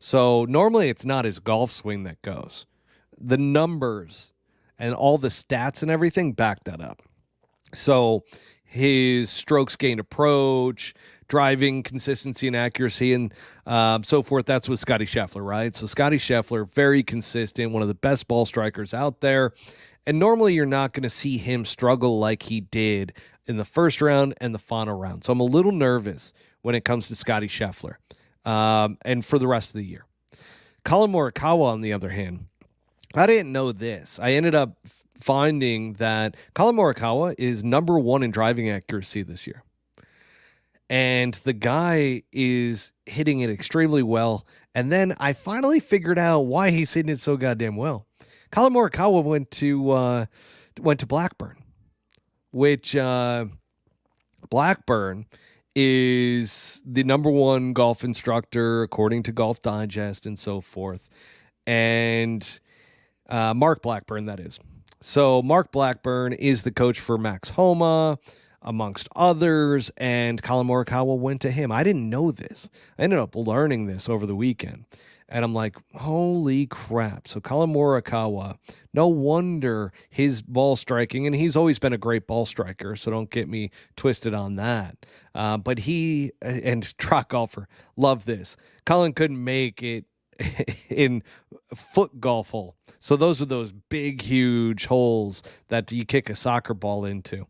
So normally it's not his golf swing that goes. The numbers and all the stats and everything back that up. So his strokes gained approach, driving consistency and accuracy, and so forth. That's with Scottie Scheffler, right? So Scottie Scheffler, very consistent, one of the best ball strikers out there. And normally you're not going to see him struggle like he did in the first round and the final round. So I'm a little nervous when it comes to Scottie Scheffler and for the rest of the year. Colin Morikawa, on the other hand, I didn't know this. I ended up finding that Colin Morikawa is number one in driving accuracy this year. And the guy is hitting it extremely well. And then I finally figured out why he's hitting it so goddamn well. Colin Morikawa went to Blackburn, which Blackburn is the number one golf instructor according to Golf Digest and so forth. And Mark Blackburn, that is. So Mark Blackburn is the coach for Max Homa, amongst others, and Colin Morikawa went to him. I didn't know this. I ended up learning this over the weekend. And I'm like, holy crap. So Colin Morikawa, no wonder his ball striking, and he's always been a great ball striker, so don't get me twisted on that. But he, and track golfer, love this. Colin couldn't make it in foot golf hole. So those are those big, huge holes that you kick a soccer ball into.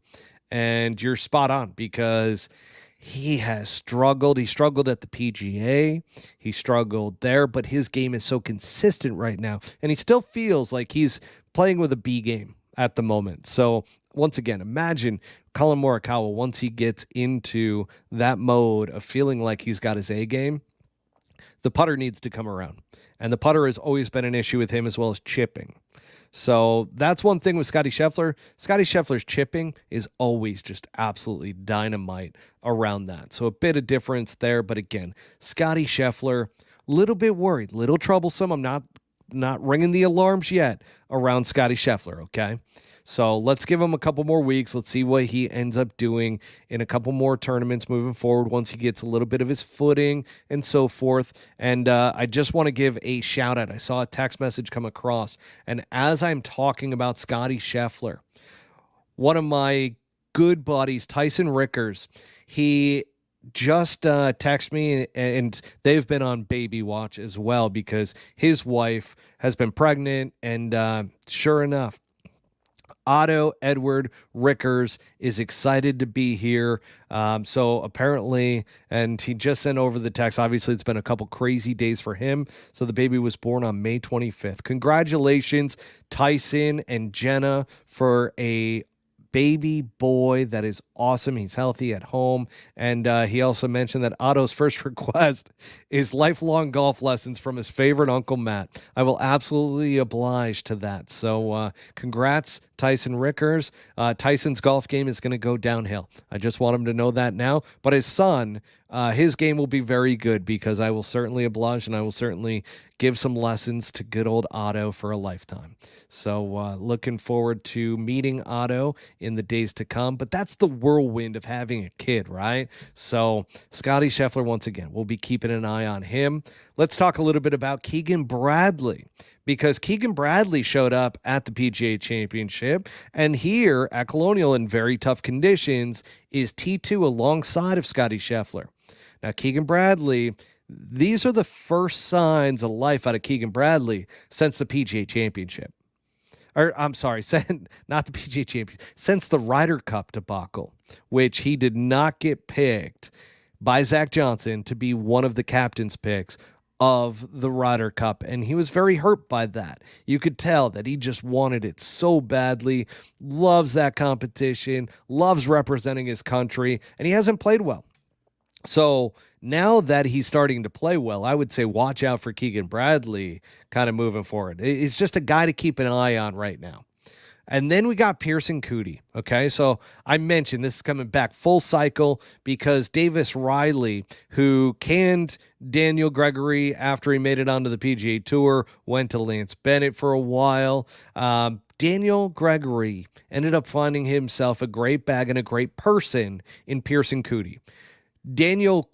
And you're spot on because he has struggled. He struggled at the PGA. He struggled there, but his game is so consistent right now. And he still feels like he's playing with a B game at the moment. So once again, imagine Colin Morikawa, once he gets into that mode of feeling like he's got his A game, the putter needs to come around. And the putter has always been an issue with him, as well as chipping. So that's one thing with Scottie Scheffler. Scottie Scheffler's chipping is always just absolutely dynamite around that. So a bit of difference there. But again, Scottie Scheffler, little bit worried, little troublesome. I'm not ringing the alarms yet around Scottie Scheffler, okay? So let's give him a couple more weeks. Let's see what he ends up doing in a couple more tournaments moving forward once he gets a little bit of his footing and so forth. And I just want to give a shout out. I saw a text message come across, and as I'm talking about Scottie Scheffler, one of my good buddies, Tyson Rickers, he just texted me, and they've been on baby watch as well because his wife has been pregnant, and sure enough, Otto Edward Rickers is excited to be here. So apparently, and he just sent over the text. Obviously, it's been a couple crazy days for him. So the baby was born on May 25th. Congratulations, Tyson and Jenna, for a baby boy. That is awesome. He's healthy at home. And he also mentioned that Otto's first request is lifelong golf lessons from his favorite Uncle Matt. I will absolutely oblige to that. So congrats, Tyson Rickers. Tyson's golf game is going to go downhill. I just want him to know that now. But his son, his game will be very good because I will certainly oblige, and I will certainly give some lessons to good old Otto for a lifetime. So looking forward to meeting Otto in the days to come. But that's the whirlwind of having a kid, right? So Scottie Scheffler, once again, we'll be keeping an eye on him. Let's talk a little bit about Keegan Bradley, because Keegan Bradley showed up at the PGA Championship, and here at Colonial in very tough conditions is T2 alongside of Scottie Scheffler. Now, Keegan Bradley, these are the first signs of life out of Keegan Bradley since the PGA Championship. Or, I'm sorry, not the PGA Championship, since the Ryder Cup debacle, which he did not get picked by Zach Johnson to be one of the captain's picks of the Ryder Cup, and he was very hurt by that. You could tell that he just wanted it so badly, loves that competition, loves representing his country, and he hasn't played well. So now that he's starting to play well, I would say watch out for Keegan Bradley kind of moving forward. It's just a guy to keep an eye on right now. And then we got Pearson Coody. Okay, so I mentioned this is coming back full cycle because Davis Riley, who canned Daniel Gregory after he made it onto the PGA Tour, went to Lance Bennett for a while. Daniel Gregory ended up finding himself a great bag and a great person in Pearson Coody. Daniel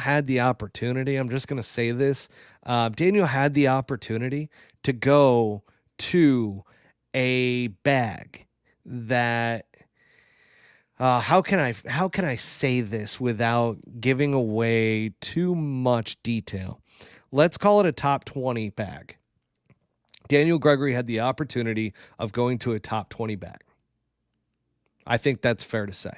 had the opportunity. I'm just going to say this. Daniel had the opportunity to go to a bag that how can I say this without giving away too much detail? Let's call it a top 20 bag. Daniel Gregory had the opportunity of going to a top 20 bag. I think that's fair to say.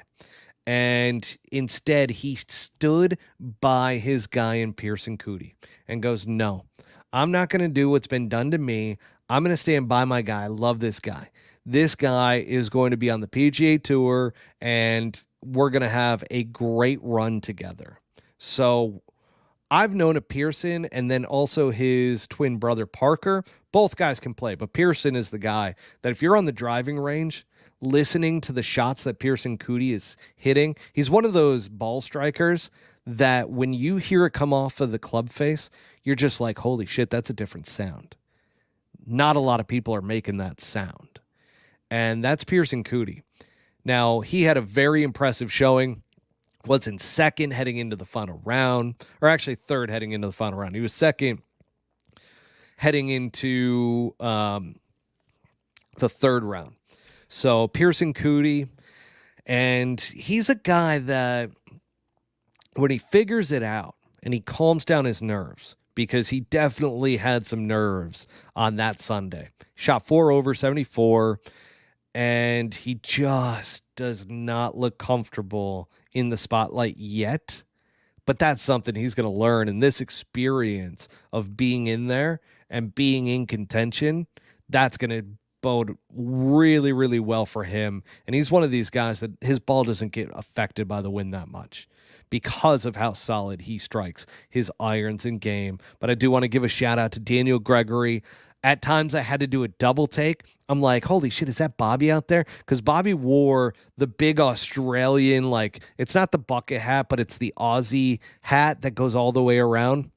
And instead, he stood by his guy in Pearson Coody and goes, no, I'm not going to do what's been done to me. I'm going to stand by my guy. I love this guy. This guy is going to be on the PGA Tour, and we're going to have a great run together. So I've known of Pearson and then also his twin brother, Parker. Both guys can play, but Pearson is the guy that if you're on the driving range, listening to the shots that Pearson Coody is hitting, he's one of those ball strikers that when you hear it come off of the club face, you're just like, holy shit, that's a different sound. Not a lot of people are making that sound. And that's Pearson Coody. Now, he had a very impressive showing. Was in second heading into the final round, or actually third heading into the final round. He was second heading into the third round. So Pearson Coody, and he's a guy that when he figures it out and he calms down his nerves, because he definitely had some nerves on that Sunday. Shot 4 over 74, and he just does not look comfortable in the spotlight yet. But that's something he's going to learn. And this experience of being in there and being in contention, that's going to bode really, really well for him. And he's one of these guys that his ball doesn't get affected by the wind that much because of how solid he strikes his irons in game. But I do want to give a shout out to Daniel Gregory. At times I had to do a double take. I'm like, holy shit, is that Bobby out there? Because Bobby wore the big Australian, like, it's not the bucket hat, but it's the Aussie hat that goes all the way around.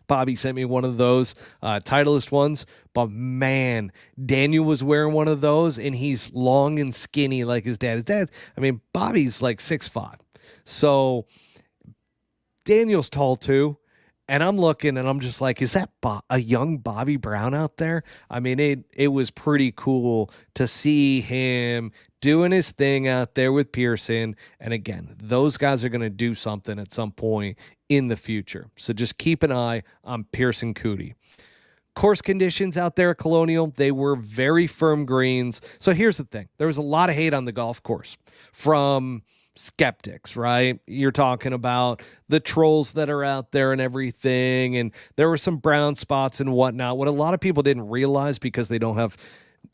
Bobby sent me one of those Titleist ones, but man, Daniel was wearing one of those, and he's long and skinny like his dad. His dad, I mean, Bobby's like 6'5". So Daniel's tall too. And I'm looking and I'm just like, is that a young Bobby Brown out there? I mean, it was pretty cool to see him doing his thing out there with Pearson. And again, those guys are going to do something at some point in the future. So just keep an eye on Pearson Coody. Course conditions out there at Colonial, they were very firm greens. So here's the thing. There was a lot of hate on the golf course from skeptics, right? You're talking about the trolls that are out there and everything, and there were some brown spots and whatnot. What a lot of people didn't realize, because they don't have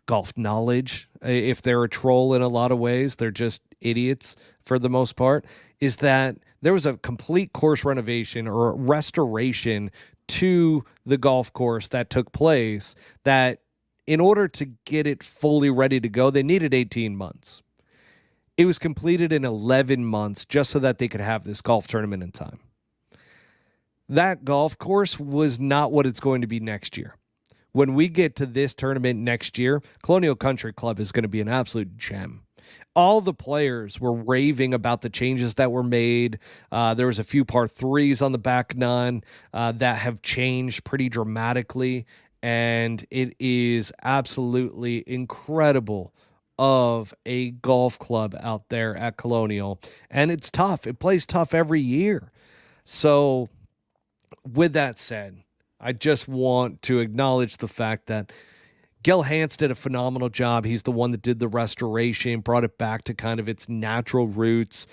golf knowledge, if they're a troll in a lot of ways, they're just idiots for the most part, is that there was a complete course renovation or restoration to the golf course that took place, that in order to get it fully ready to go, they needed 18 months. It was completed in 11 months just so that they could have this golf tournament in time. That golf course was not what it's going to be next year. When we get to this tournament next year, Colonial Country Club is going to be an absolute gem. All the players were raving about the changes that were made. There was a few par threes on the back nine that have changed pretty dramatically, and it is absolutely incredible of a golf club out there at Colonial. And it's tough. It plays tough every year. So with that said, I just want to acknowledge the fact that Gil Hance did a phenomenal job. He's the one that did the restoration, brought it back to kind of its natural roots,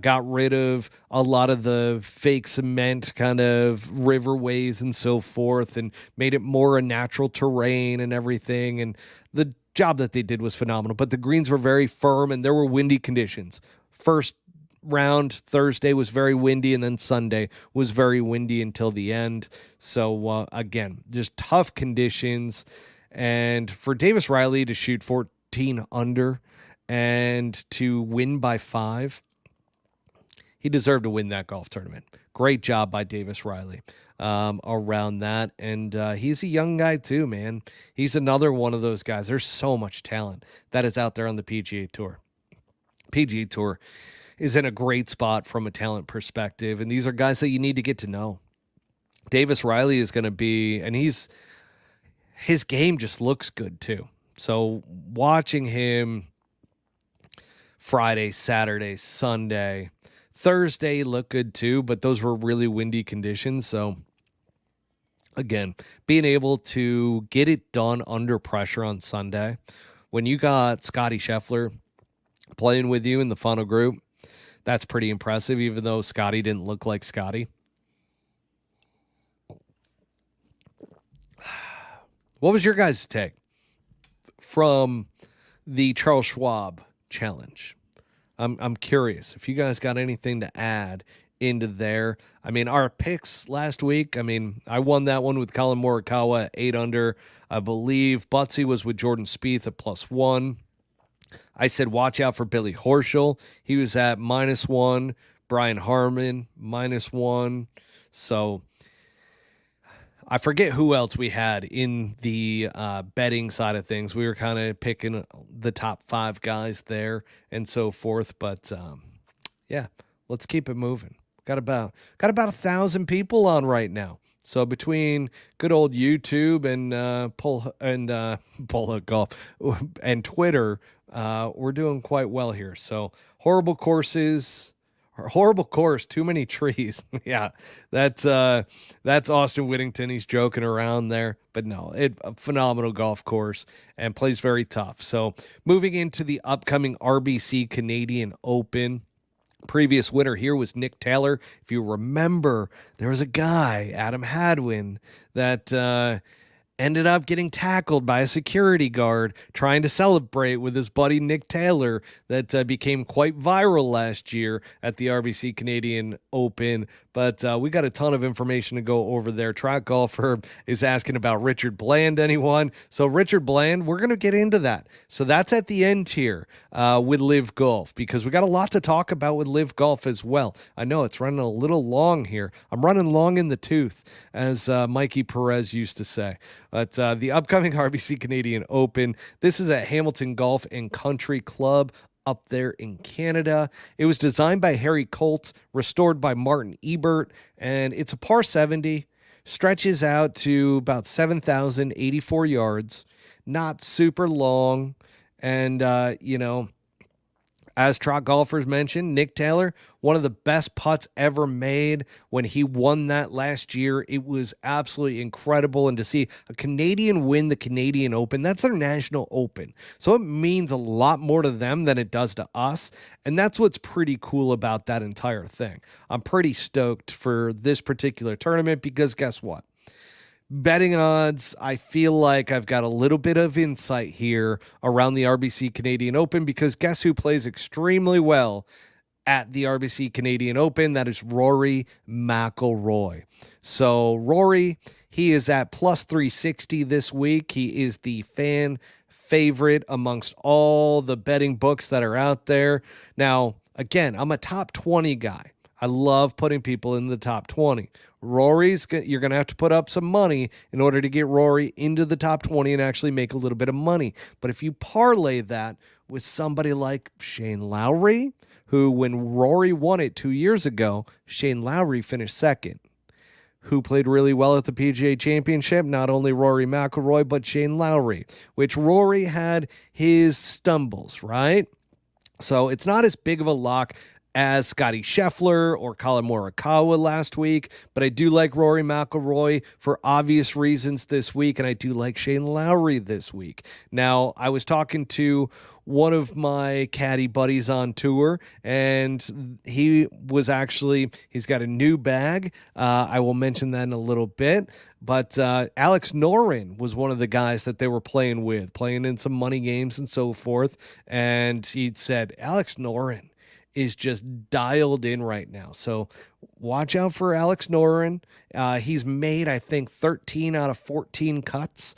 got rid of a lot of the fake cement kind of riverways and so forth, and made it more a natural terrain and everything. And the job that they did was phenomenal, but the greens were very firm and there were windy conditions. First round Thursday was very windy, and then Sunday was very windy until the end. So again, just tough conditions. And for Davis Riley to shoot 14 under and to win by 5, he deserved to win that golf tournament. Great job by Davis Riley around that. And he's a young guy too, man. He's another one of those guys. There's so much talent that is out there on the PGA Tour. PGA Tour is in a great spot from a talent perspective, and these are guys that you need to get to know. Davis Riley is going to be, and his game just looks good too. So watching him Friday, Saturday, Sunday, Thursday looked good too, but those were really windy conditions. So again, being able to get it done under pressure on Sunday, when you got Scotty Scheffler playing with you in the final group, that's pretty impressive, even though Scotty didn't look like Scotty. What was your guys' take from the Charles Schwab challenge? I'm curious if you guys got anything to add into there. I mean, our picks last week, I mean, I won that one with Colin Morikawa at 8 under. I believe Butsy was with Jordan Spieth at +1. I said watch out for Billy Horschel. He was at -1. Brian Harman -1. So I forget who else we had in the betting side of things. We were kind of picking the top 5 guys there and so forth. But yeah, let's keep it moving. Got about 1,000 people on right now. So between good old YouTube and Polo Golf and Twitter, we're doing quite well here. So horrible courses. Horrible course, too many trees. Yeah, that's Austin Whittington. He's joking around there, but no, a phenomenal golf course and plays very tough. So moving into the upcoming RBC Canadian Open. Previous winner here was Nick Taylor. If you remember, there was a guy, Adam Hadwin, that ended up getting tackled by a security guard trying to celebrate with his buddy Nick Taylor that became quite viral last year at the RBC Canadian Open. But we got a ton of information to go over there. Track Golfer is asking about Richard Bland, anyone? So Richard Bland, we're going to get into that. So that's at the end here with LIV Golf, because we got a lot to talk about with LIV Golf as well. I know it's running a little long here. I'm running long in the tooth, as Mikey Perez used to say. But the upcoming RBC Canadian Open, this is at Hamilton Golf and Country Club up there in Canada. It was designed by Harry Colt, restored by Martin Ebert, and it's a par 70, stretches out to about 7,084 yards, not super long, and, as Trot Golfers mentioned, Nick Taylor, one of the best putts ever made when he won that last year. It was absolutely incredible. And to see a Canadian win the Canadian Open, that's their national open. So it means a lot more to them than it does to us. And that's what's pretty cool about that entire thing. I'm pretty stoked for this particular tournament because guess what? Betting odds, I feel like I've got a little bit of insight here around the RBC Canadian Open because guess who plays extremely well at the RBC Canadian Open? That is Rory McIlroy. So Rory, he is at +360 this week. He is the fan favorite amongst all the betting books that are out there. Now, again, I'm a top 20 guy. I love putting people in the top 20. You're going to have to put up some money in order to get Rory into the top 20 and actually make a little bit of money. But if you parlay that with somebody like Shane Lowry, who when Rory won it 2 years ago, Shane Lowry finished second, who played really well at the PGA Championship, not only Rory McIlroy, but Shane Lowry, which Rory had his stumbles, right? So it's not as big of a lock as Scotty Scheffler or Colin Morikawa last week, but I do like Rory McIlroy for obvious reasons this week, and I do like Shane Lowry this week. Now, I was talking to one of my caddy buddies on tour, and he's got a new bag. I will mention that in a little bit. But Alex Noren was one of the guys that they were playing in some money games and so forth. And he said, Alex Noren is just dialed in right now. So watch out for Alex Noren. He's made, I think, 13 out of 14 cuts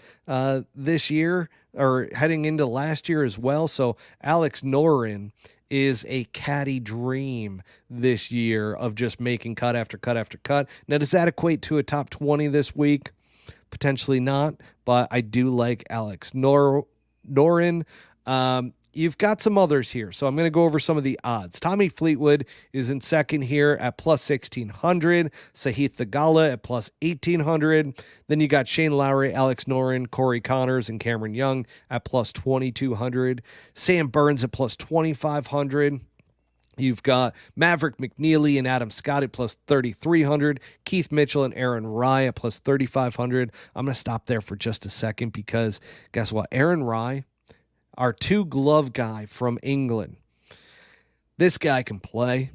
this year or heading into last year as well. So Alex Noren is a caddy dream this year of just making cut after cut after cut. Now, does that equate to a top 20 this week? Potentially not, but I do like Alex Noren. You've got some others here, so I'm going to go over some of the odds. Tommy Fleetwood is in second here at +1,600. Sahith Theegala at +1,800. Then you got Shane Lowry, Alex Noren, Corey Connors, and Cameron Young at +2,200. Sam Burns at +2,500. You've got Maverick McNeely and Adam Scott at +3,300. Keith Mitchell and Aaron Rye at +3,500. I'm going to stop there for just a second because guess what? Aaron Rye, our 2-glove guy from England. this guy can play.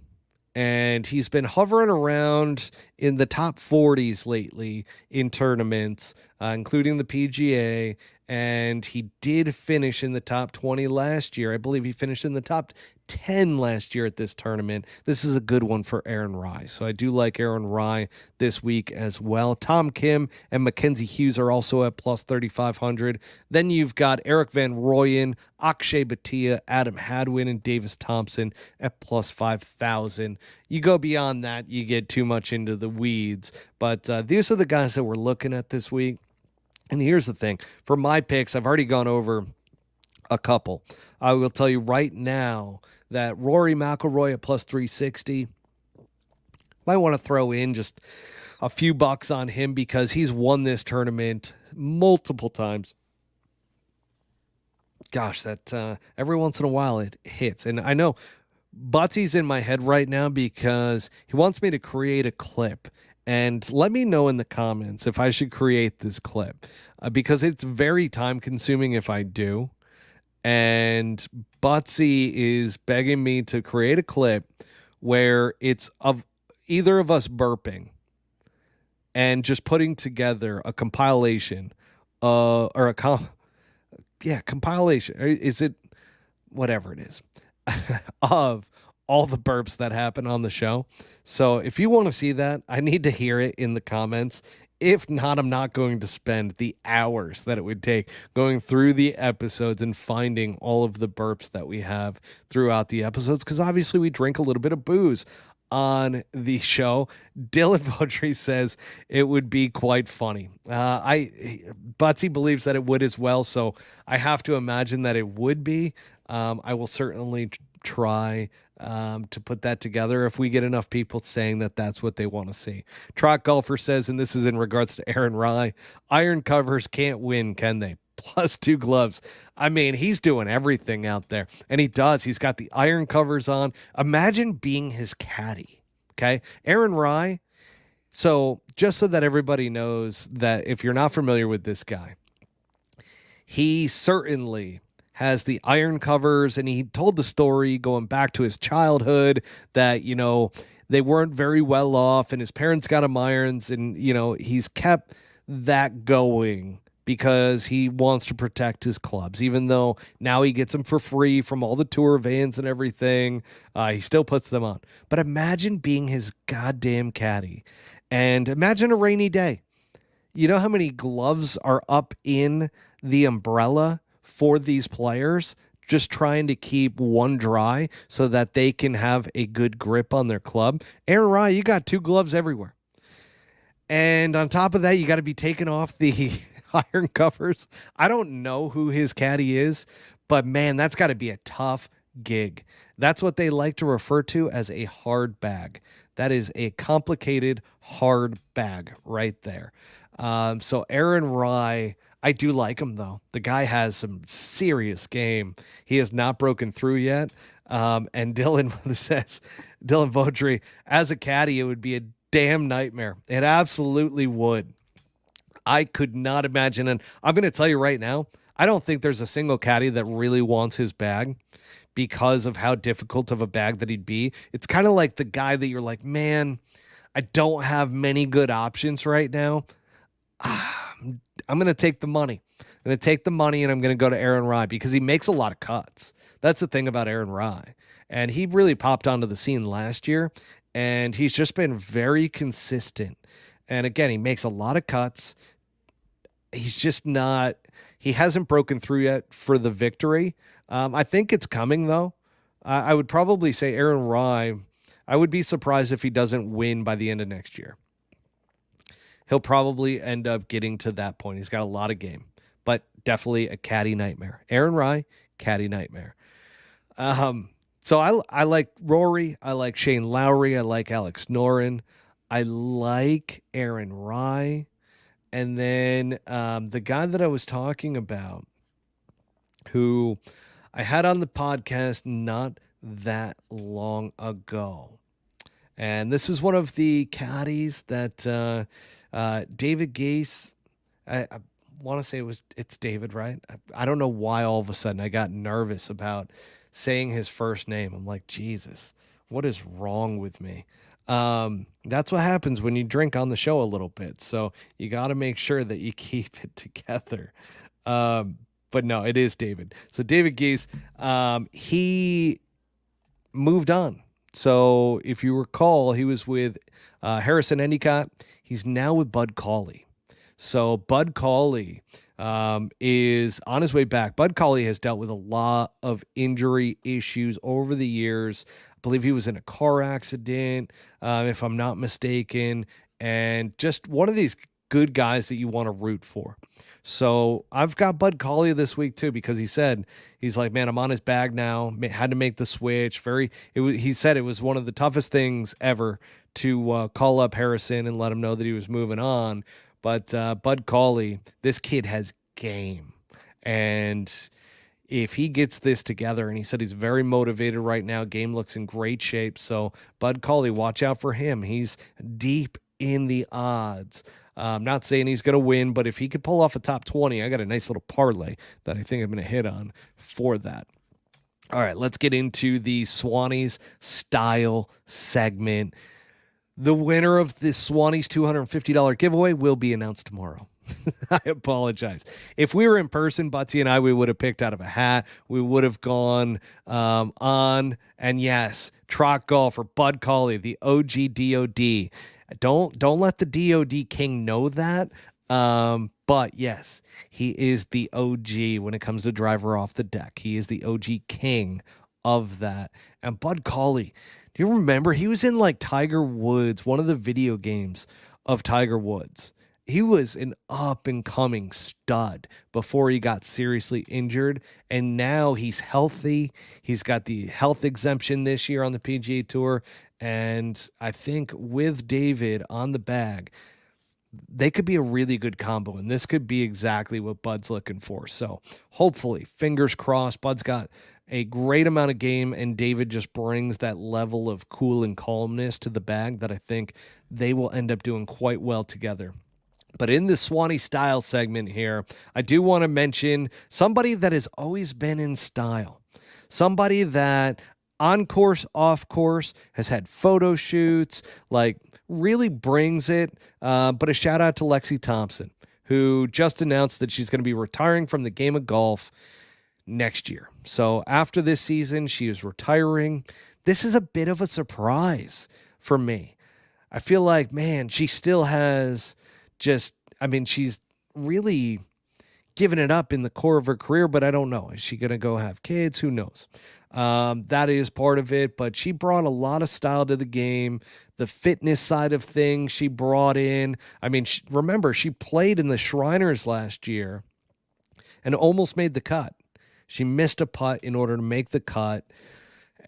And he's been hovering around in the top 40s lately in tournaments, including the PGA. And he did finish in the top 20 last year. I believe he finished in the top 10 last year at this tournament. This is a good one for Aaron Rai. So I do like Aaron Rai this week as well. Tom Kim and Mackenzie Hughes are also at plus 3,500. Then you've got Eric Van Rooyen, Akshay Bhatia, Adam Hadwin, and Davis Thompson at plus 5,000. You go beyond that, you get too much into the weeds. But these are the guys that we're looking at this week. And here's the thing. For my picks, I've already gone over a couple. I will tell you right now that Rory McIlroy at plus 360. Might want to throw in just a few bucks on him because he's won this tournament multiple times. Gosh, that every once in a while it hits. And I know Butsy's in my head right now because he wants me to create a clip. And let me know in the comments if I should create this clip because it's very time consuming if I do. And Butsy is begging me to create a clip where it's of either of us burping and just putting together a compilation compilation. Is it whatever it is of all the burps that happen on the show? So if you want to see that, I need to hear it in the comments. If not, I'm not going to spend the hours that it would take going through the episodes and finding all of the burps that we have throughout the episodes, because obviously we drink a little bit of booze on the show. Dylan Vautry says it would be quite funny. Butsy believes that it would as well, so I have to imagine that it would be. I will certainly try to put that together if we get enough people saying that that's what they want to see. Trot Golfer says, and this is in regards to Aaron Rai, iron covers can't win, can they? Plus 2 gloves. I mean, he's doing everything out there, and he does. He's got the iron covers on. Imagine being his caddy, okay? Aaron Rai, so just so that everybody knows that if you're not familiar with this guy, he certainly has the iron covers, and he told the story going back to his childhood that, you know, they weren't very well off and his parents got him irons, and, you know, he's kept that going because he wants to protect his clubs, even though now he gets them for free from all the tour vans and everything. He still puts them on. But imagine being his goddamn caddy, and imagine a rainy day. You know how many gloves are up in the umbrella for these players, just trying to keep one dry so that they can have a good grip on their club? Aaron Rai, you got 2 gloves everywhere. And on top of that, you got to be taking off the iron covers. I don't know who his caddy is, but man, that's got to be a tough gig. That's what they like to refer to as a hard bag. That is a complicated, hard bag right there. So Aaron Rai, I do like him, though. The guy has some serious game. He has not broken through yet. And Dylan says, Dylan Vautry, as a caddy, it would be a damn nightmare. It absolutely would. I could not imagine. And I'm going to tell you right now, I don't think there's a single caddy that really wants his bag because of how difficult of a bag that he'd be. It's kind of like the guy that you're like, man, I don't have many good options right now. I'm going to take the money. I'm going to take the money, and I'm going to go to Aaron Rai because he makes a lot of cuts. That's the thing about Aaron Rai. And he really popped onto the scene last year, and he's just been very consistent. And again, he makes a lot of cuts. He's just not, he hasn't broken through yet for the victory. I think it's coming, though. I would probably say Aaron Rai, I would be surprised if he doesn't win by the end of next year. He'll probably end up getting to that point. He's got a lot of game, but definitely a caddy nightmare. Aaron Rai, caddy nightmare. So I like Rory. I like Shane Lowry. I like Alex Noren. I like Aaron Rai. And then the guy that I was talking about, who I had on the podcast not that long ago. And this is one of the caddies that David Gase, I want to say it's David, right? I don't know why all of a sudden I got nervous about saying his first name. I'm like, Jesus, what is wrong with me? That's what happens when you drink on the show a little bit. So you got to make sure that you keep it together. But no, it is David. So David Geese, he moved on. So if you recall, he was with Harrison Endicott. He's now with Bud Cauley. So Bud Cauley is on his way back. Bud Cauley has dealt with a lot of injury issues over the years. I believe he was in a car accident, if I'm not mistaken, and just one of these good guys that you want to root for. So I've got Bud Cauley this week too, because he's like, man, I'm on his bag now. Had to make the switch. He said it was one of the toughest things ever to call up Harrison and let him know that he was moving on. But Bud Cauley, this kid has game. And if he gets this together, and he said he's very motivated right now, game looks in great shape. So Bud Cauley, watch out for him. He's deep in the odds. I'm not saying he's going to win, but if he could pull off a top 20, I got a nice little parlay that I think I'm going to hit on for that. All right, let's get into the Swannies style segment. The winner of the Swannies $250 giveaway will be announced tomorrow. I apologize. If we were in person, Butsy and I, we would have picked out of a hat. We would have gone on. And yes, Trot Golfer, Bud Cauley, the OG DOD. Don't let the DOD King know that. But yes, he is the OG when it comes to driver off the deck. He is the OG King of that. And Bud Cauley, do you remember? He was in like Tiger Woods, one of the video games of Tiger Woods. He was an up-and-coming stud before he got seriously injured, and now he's healthy. He's got the health exemption this year on the PGA Tour, and I think with David on the bag, they could be a really good combo, and this could be exactly what Bud's looking for. So hopefully, fingers crossed, Bud's got a great amount of game, and David just brings that level of cool and calmness to the bag that I think they will end up doing quite well together. But in the Swanee style segment here, I do want to mention somebody that has always been in style. Somebody that on course, off course, has had photo shoots, like really brings it. But a shout out to Lexi Thompson, who just announced that she's going to be retiring from the game of golf next year. So after this season, she is retiring. This is a bit of a surprise for me. I feel like, man, she still has she's really given it up in the core of her career, but I don't know. Is she going to go have kids? Who knows? That is part of it, but she brought a lot of style to the game. The fitness side of things she brought in. I mean, remember, she played in the Shriners last year and almost made the cut. She missed a putt in order to make the cut.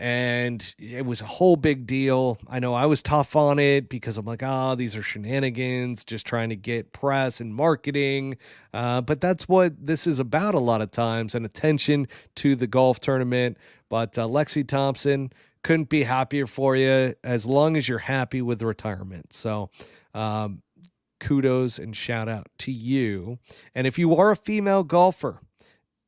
And it was a whole big deal. I know I was tough on it because I'm like, these are shenanigans, just trying to get press and marketing. But that's what this is about a lot of times, and attention to the golf tournament. But Lexi Thompson, couldn't be happier for you as long as you're happy with the retirement. So kudos and shout out to you. And if you are a female golfer,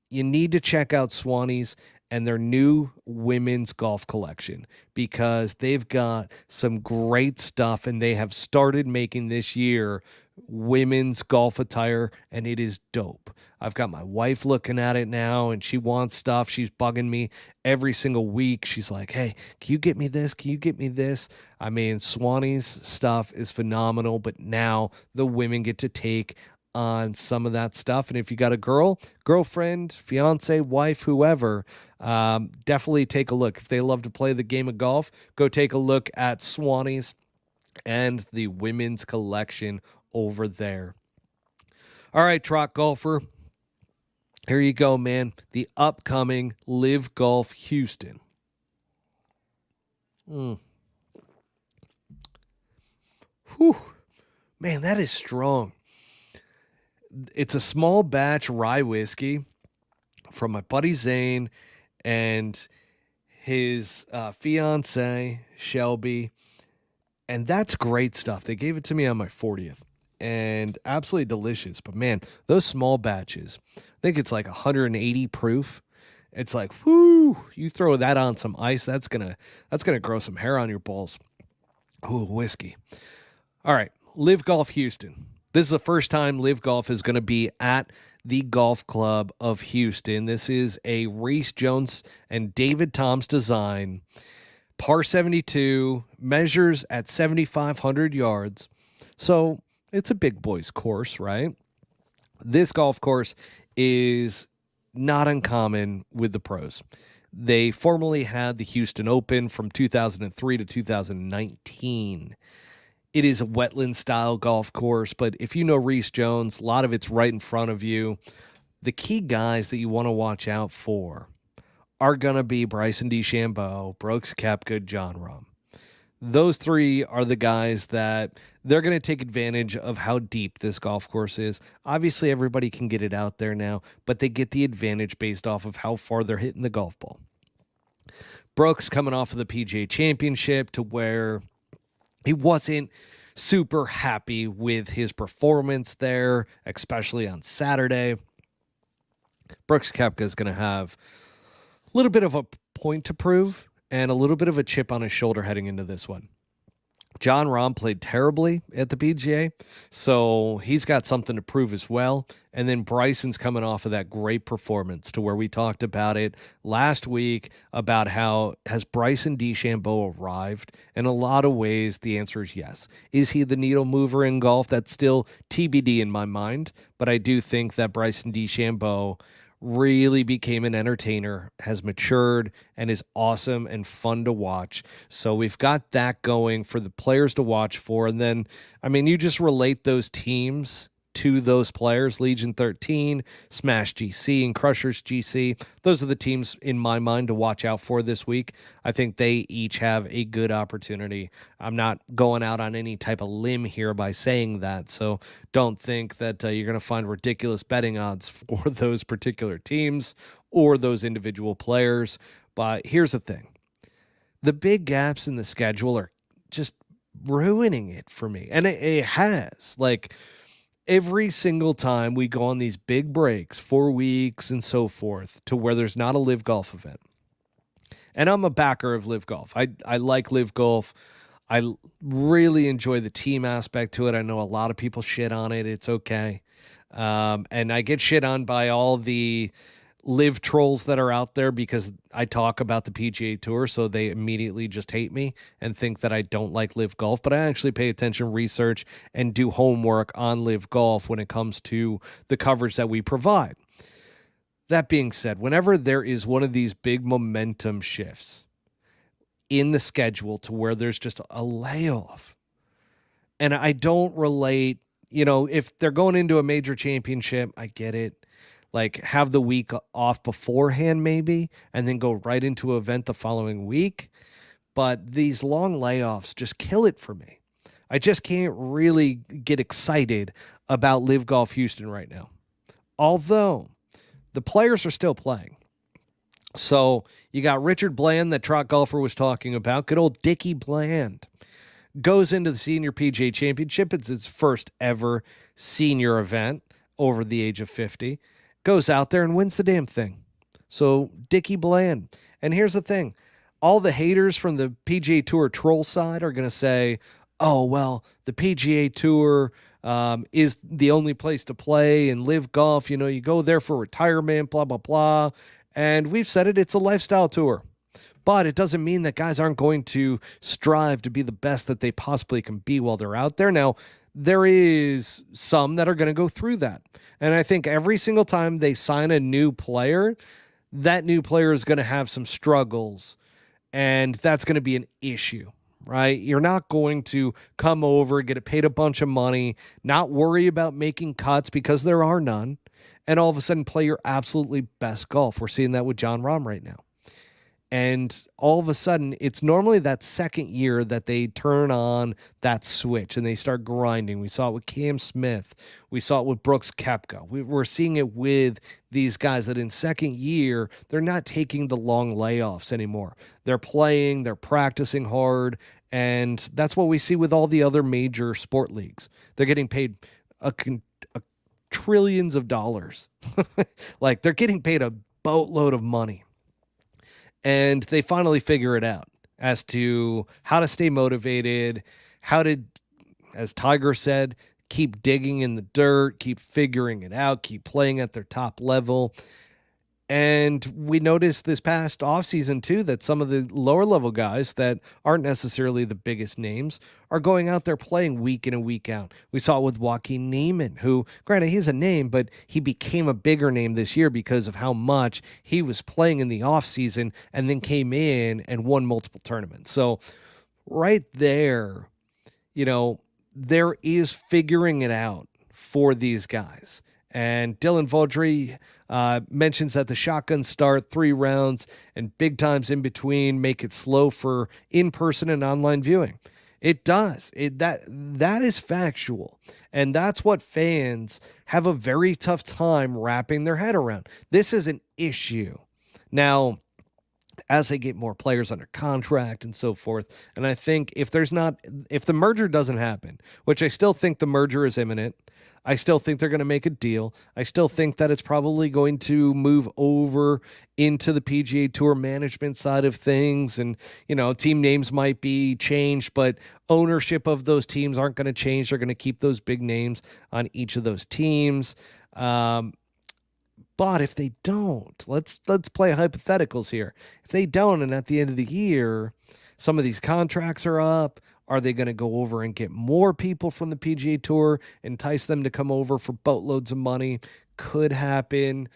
you need to check out Swannies and their new women's golf collection, because they've got some great stuff, and they have started making this year women's golf attire, and it is dope. I've got my wife looking at it now, and she wants stuff. She's bugging me every single week. She's like, hey, can you get me this? Can you get me this? I mean, Swannies stuff is phenomenal, but now the women get to take on some of that stuff. And if you got a girlfriend, fiance, wife, whoever, definitely take a look. If they love to play the game of golf, go take a look at Swannies and the women's collection over there. All right, Trot Golfer, here you go, man. The upcoming LIV Golf Houston. Whew. Man, that is strong. It's a small batch rye whiskey from my buddy Zane and his fiance Shelby, and that's great stuff. They gave it to me on my 40th, and absolutely delicious. But man, those small batches, I think it's like 180 proof, It's like, whoo, you throw that on some ice, that's gonna grow some hair on your balls. Ooh, whiskey. All right, LIV Golf Houston. This is the first time LIV Golf is going to be at the Golf Club of Houston. This is a Reese Jones and David Toms design. Par 72, measures at 7,500 yards. So it's a big boys course, right? This golf course is not uncommon with the pros. They formerly had the Houston Open from 2003 to 2019. It is a wetland style golf course, but if you know Reese Jones, a lot of it's right in front of you. The key guys that you want to watch out for are going to be Bryson DeChambeau, Brooks Koepka, Jon Rahm. Those three are the guys that they're going to take advantage of how deep this golf course is. Obviously, everybody can get it out there now, but they get the advantage based off of how far they're hitting the golf ball. Brooks coming off of the PGA Championship to where he wasn't super happy with his performance there, especially on Saturday. Brooks Koepka is going to have a little bit of a point to prove and a little bit of a chip on his shoulder heading into this one. Jon Rahm played terribly at the PGA, so he's got something to prove as well. And then Bryson's coming off of that great performance to where we talked about it last week about how has Bryson DeChambeau arrived? In a lot of ways, the answer is yes. Is he the needle mover in golf? That's still TBD in my mind, but I do think that Bryson DeChambeau really became an entertainer, has matured, and is awesome and fun to watch. So we've got that going for the players to watch for. And then, I mean, you just relate those teams to those players. Legion 13, Smash GC, and Crushers GC. Those are the teams in my mind to watch out for this week. I think they each have a good opportunity. I'm not going out on any type of limb here by saying that, so don't think that you're going to find ridiculous betting odds for those particular teams or those individual players. But here's the thing. The big gaps in the schedule are just ruining it for me. And it has. Like, every single time we go on these big breaks, 4 weeks and so forth, to where there's not a LIV Golf event. And I'm a backer of LIV Golf. I like LIV Golf. I really enjoy the team aspect to it. I know a lot of people shit on it. It's okay. And I get shit on by all the LIV trolls that are out there because I talk about the PGA Tour, so they immediately just hate me and think that I don't like LIV Golf. But I actually pay attention, research, and do homework on LIV Golf when it comes to the coverage that we provide. That being said, whenever there is one of these big momentum shifts in the schedule to where there's just a layoff, and I don't relate, if they're going into a major championship, I get it. Like, have the week off beforehand maybe, and then go right into an event the following week. But these long layoffs just kill it for me. I just can't really get excited about LIV Golf Houston right now. Although the players are still playing. So you got Richard Bland, that Trot Golfer was talking about. Good old Dickie Bland goes into the Senior PGA Championship. It's its first ever senior event over the age of 50. Goes out there and wins the damn thing. So Dickie Bland. And here's the thing. All the haters from the PGA Tour troll side are going to say, oh, well, the PGA Tour is the only place to play and LIV Golf. You go there for retirement, blah, blah, blah. And we've said it, it's a lifestyle tour. But it doesn't mean that guys aren't going to strive to be the best that they possibly can be while they're out there. Now, there is some that are going to go through that. And I think every single time they sign a new player, that new player is going to have some struggles, and that's going to be an issue, right? You're not going to come over, get paid a bunch of money, not worry about making cuts because there are none, and all of a sudden play your absolutely best golf. We're seeing that with Jon Rahm right now. And all of a sudden, it's normally that second year that they turn on that switch and they start grinding. We saw it with Cam Smith. We saw it with Brooks Koepka. We're seeing it with these guys that in second year, they're not taking the long layoffs anymore. They're playing, they're practicing hard, and that's what we see with all the other major sport leagues. They're getting paid trillions of dollars. Like, they're getting paid a boatload of money. And they finally figure it out as to how to stay motivated, how to, as Tiger said, keep digging in the dirt, keep figuring it out, keep playing at their top level. And we noticed this past offseason, too, that some of the lower level guys that aren't necessarily the biggest names are going out there playing week in and week out. We saw it with Joaquin Niemann, who, granted, he's a name, but he became a bigger name this year because of how much he was playing in the offseason and then came in and won multiple tournaments. So right there, there is figuring it out for these guys. And Dylan Vaudry mentions that the shotgun start, 3 rounds, and big times in between make it slow for in-person and online viewing. It does. That is factual. And that's what fans have a very tough time wrapping their head around. This is an issue. Now, as they get more players under contract and so forth. And I think if the merger doesn't happen, which I still think the merger is imminent, I still think they're going to make a deal. I still think that it's probably going to move over into the PGA Tour management side of things. And, team names might be changed, but ownership of those teams aren't going to change. They're going to keep those big names on each of those teams. But if they don't, let's play hypotheticals here. If they don't, and at the end of the year, some of these contracts are up, are they going to go over and get more people from the PGA Tour, entice them to come over for boatloads of money? Could happen.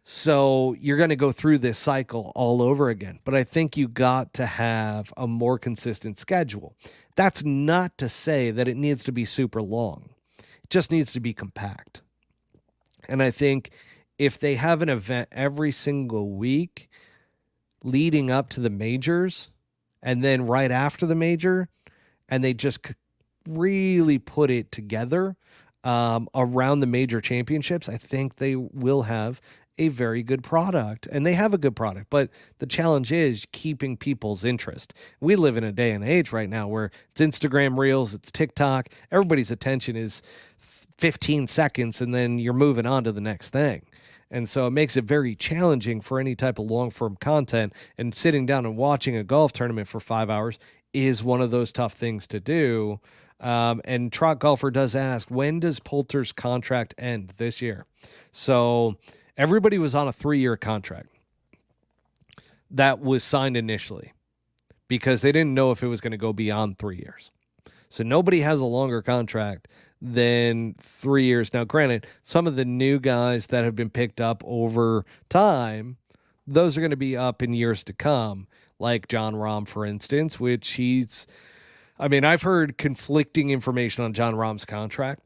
So you're going to go through this cycle all over again. But I think you got to have a more consistent schedule. That's not to say that it needs to be super long. It just needs to be compact. And I think if they have an event every single week leading up to the majors and then right after the major, and they just really put it together around the major championships, I think they will have a very good product. And they have a good product, but the challenge is keeping people's interest. We live in a day and age right now where it's Instagram Reels, it's TikTok. Everybody's attention is 15 seconds, and then you're moving on to the next thing. And so it makes it very challenging for any type of long-form content, and sitting down and watching a golf tournament for 5 hours is one of those tough things to do. And Trot Golfer does ask, when does Poulter's contract end this year? So everybody was on a 3-year contract that was signed initially because they didn't know if it was going to go beyond 3 years. So nobody has a longer contract than 3 years. Now, granted, some of the new guys that have been picked up over time, those are going to be up in years to come, like Jon Rahm, for instance, which I've heard conflicting information on Jon Rahm's contract.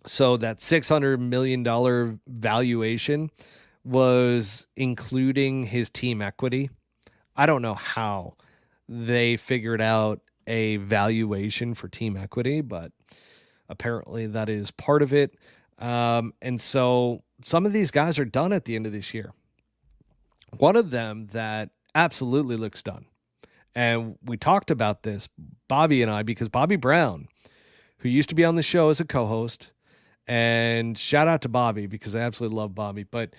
So that $600 million valuation was including his team equity. I don't know how they figured out a valuation for team equity, but apparently that is part of it. And so some of these guys are done at the end of this year. One of them that absolutely looks done, and we talked about this, Bobby and I, because Bobby Brown, who used to be on the show as a co-host, and shout out to Bobby because I absolutely love Bobby, but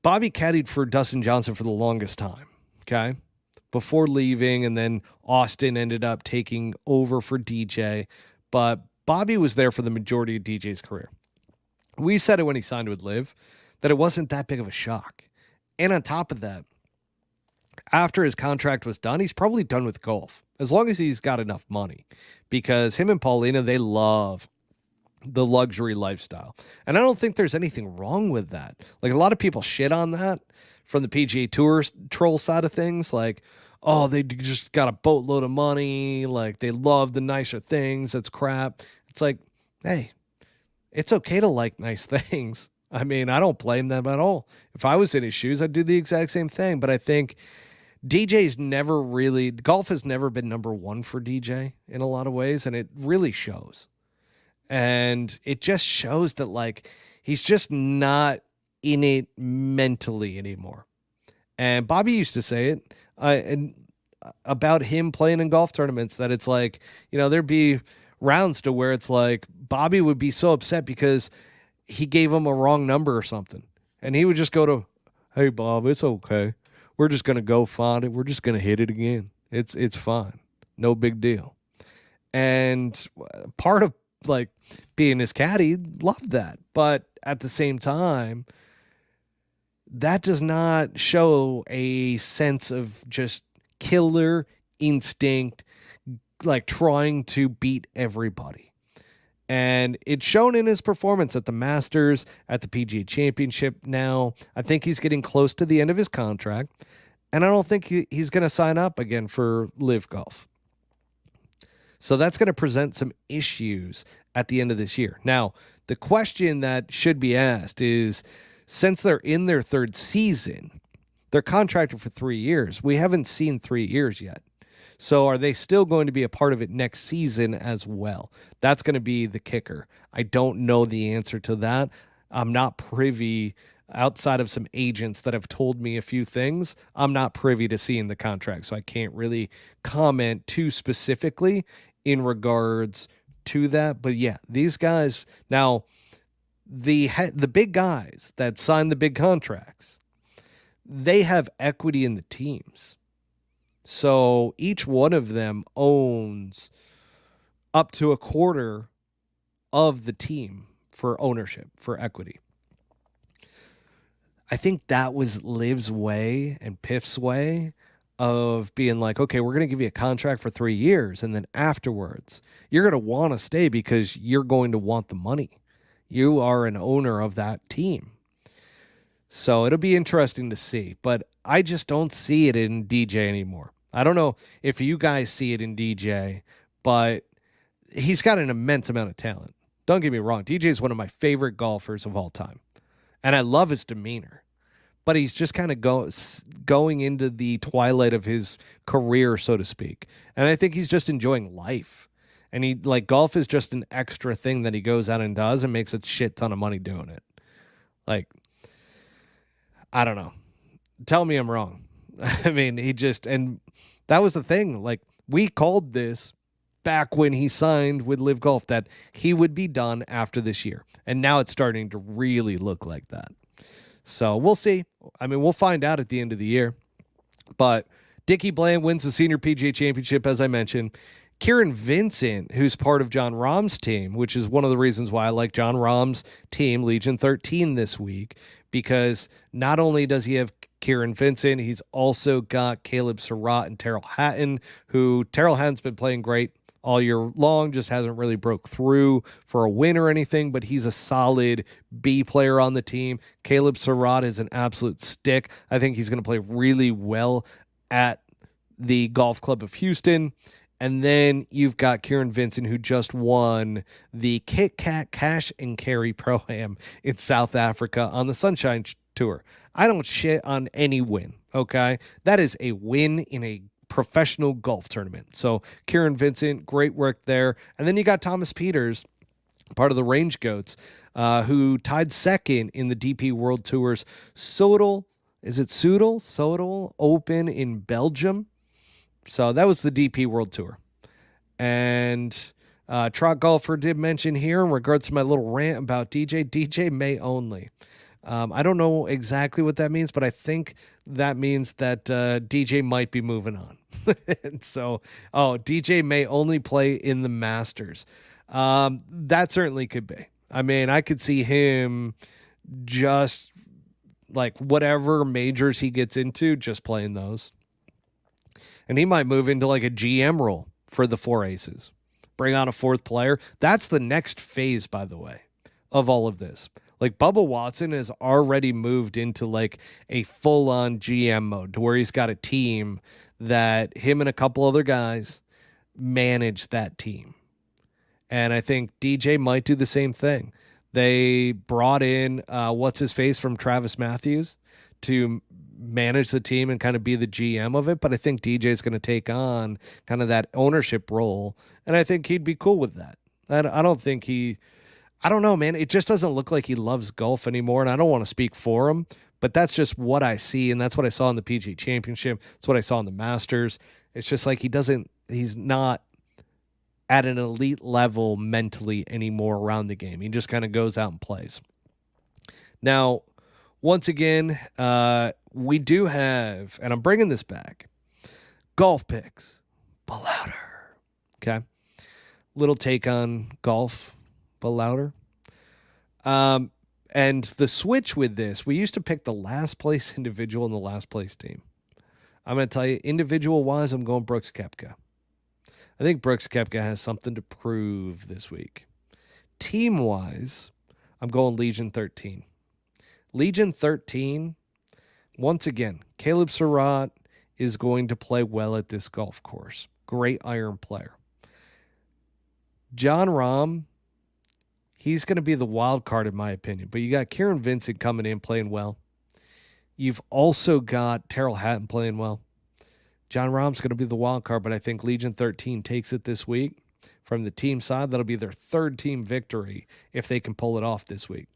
Bobby caddied for Dustin Johnson for the longest time, okay, before leaving, and then Austin ended up taking over for DJ, but Bobby was there for the majority of DJ's career. We said it when he signed with LIV, that it wasn't that big of a shock. And on top of that, after his contract was done, he's probably done with golf, as long as he's got enough money, because him and Paulina, they love the luxury lifestyle. And I don't think there's anything wrong with that. Like, a lot of people shit on that from the PGA Tour troll side of things. Like, oh, they just got a boatload of money. Like, they love the nicer things. That's crap. It's like, hey, it's okay to like nice things. I don't blame them at all. If I was in his shoes, I'd do the exact same thing. But I think golf has never been number one for DJ in a lot of ways. And it really shows. And it just shows that, like, he's just not in it mentally anymore. And Bobby used to say it about him playing in golf tournaments, that it's like, there'd be rounds to where it's like Bobby would be so upset because he gave him a wrong number or something. And he would just go to Hey, Bob, it's okay. We're just going to go find it. We're just going to hit it again. It's fine. No big deal. And part of like being his caddy, loved that. But at the same time, that does not show a sense of just killer instinct, like trying to beat everybody. And it's shown in his performance at the Masters, at the PGA Championship now. I think he's getting close to the end of his contract, and I don't think he's going to sign up again for LIV Golf. So that's going to present some issues at the end of this year. Now, the question that should be asked is, since they're in their third season, they're contracted for 3 years. We haven't seen 3 years yet. So are they still going to be a part of it next season as well? That's going to be the kicker. I don't know the answer to that. I'm not privy, outside of some agents that have told me a few things. I'm not privy to seeing the contract, so I can't really comment too specifically in regards to that. But yeah, these guys now, the big guys that sign the big contracts, they have equity in the teams. So each one of them owns up to a quarter of the team for ownership, for equity. I think that was Liv's way and Piff's way of being like, okay, we're going to give you a contract for 3 years. And then afterwards, you're going to want to stay because you're going to want the money. You are an owner of that team. So it'll be interesting to see, but I just don't see it in DJ anymore. I don't know if you guys see it in DJ, but he's got an immense amount of talent. Don't get me wrong. DJ is one of my favorite golfers of all time, and I love his demeanor, but he's just kind of going into the twilight of his career, so to speak. And I think he's just enjoying life. And he, like, golf is just an extra thing that he goes out and does and makes a shit ton of money doing it. Like, I don't know. Tell me I'm wrong. I mean, and that was the thing. Like, we called this back when he signed with LIV Golf that he would be done after this year. And now it's starting to really look like that. So we'll see. I mean, we'll find out at the end of the year. But Dickie Bland wins the Senior PGA Championship, as I mentioned. Kieran Vincent, who's part of John Rahm's team, which is one of the reasons why I like John Rahm's team, Legion 13, this week, because not only does he have Kieran Vincent, he's also got Caleb Surratt and Terrell Hatton, who Terrell Hatton's been playing great all year long, just hasn't really broke through for a win or anything, but he's a solid B player on the team. Caleb Surratt is an absolute stick. I think he's going to play really well at the Golf Club of Houston. And then you've got Kieran Vincent, who just won the Kit Kat Cash and Carry Pro-Am in South Africa on the Sunshine Tour. I don't shit on any win, okay? That is a win in a professional golf tournament. So Kieran Vincent, great work there. And then you got Thomas Peters, part of the Range Goats, who tied second in the DP World Tour's Sodal Open in Belgium. So that was the DP World Tour. And Trot Golfer did mention here in regards to my little rant about DJ May only. I don't know exactly what that means, but I think that means that DJ might be moving on. And so, DJ may only play in the Masters. That certainly could be. I mean, I could see him just like whatever majors he gets into, just playing those. And he might move into like a GM role for the Four Aces. Bring on a fourth player. That's the next phase, by the way, of all of this. Like, Bubba Watson has already moved into like a full-on GM mode to where he's got a team that him and a couple other guys manage that team. And I think DJ might do the same thing. They brought in what's-his-face from Travis Matthews to manage the team and kind of be the GM of it, but I think DJ is going to take on kind of that ownership role, and I think he'd be cool with that. I don't know, man. It just doesn't look like he loves golf anymore, and I don't want to speak for him, but that's just what I see, and that's what I saw in the PGA Championship. It's what I saw in the Masters. It's just like he's not at an elite level mentally anymore around the game. He just kind of goes out and plays. Now, once again, we do have, and I'm bringing this back, golf picks, but louder. Okay. Little take on golf, but louder. And the switch with this, we used to pick the last place individual and the last place team. I'm going to tell you, individual-wise, I'm going Brooks Koepka. I think Brooks Koepka has something to prove this week. Team-wise, I'm going Legion 13. Legion 13, once again, Caleb Surratt is going to play well at this golf course. Great iron player. John Rahm, he's going to be the wild card in my opinion. But you got Kieran Vincent coming in playing well. You've also got Terrell Hatton playing well. John Rahm's going to be the wild card, but I think Legion 13 takes it this week. From the team side, that'll be their third team victory if they can pull it off this week.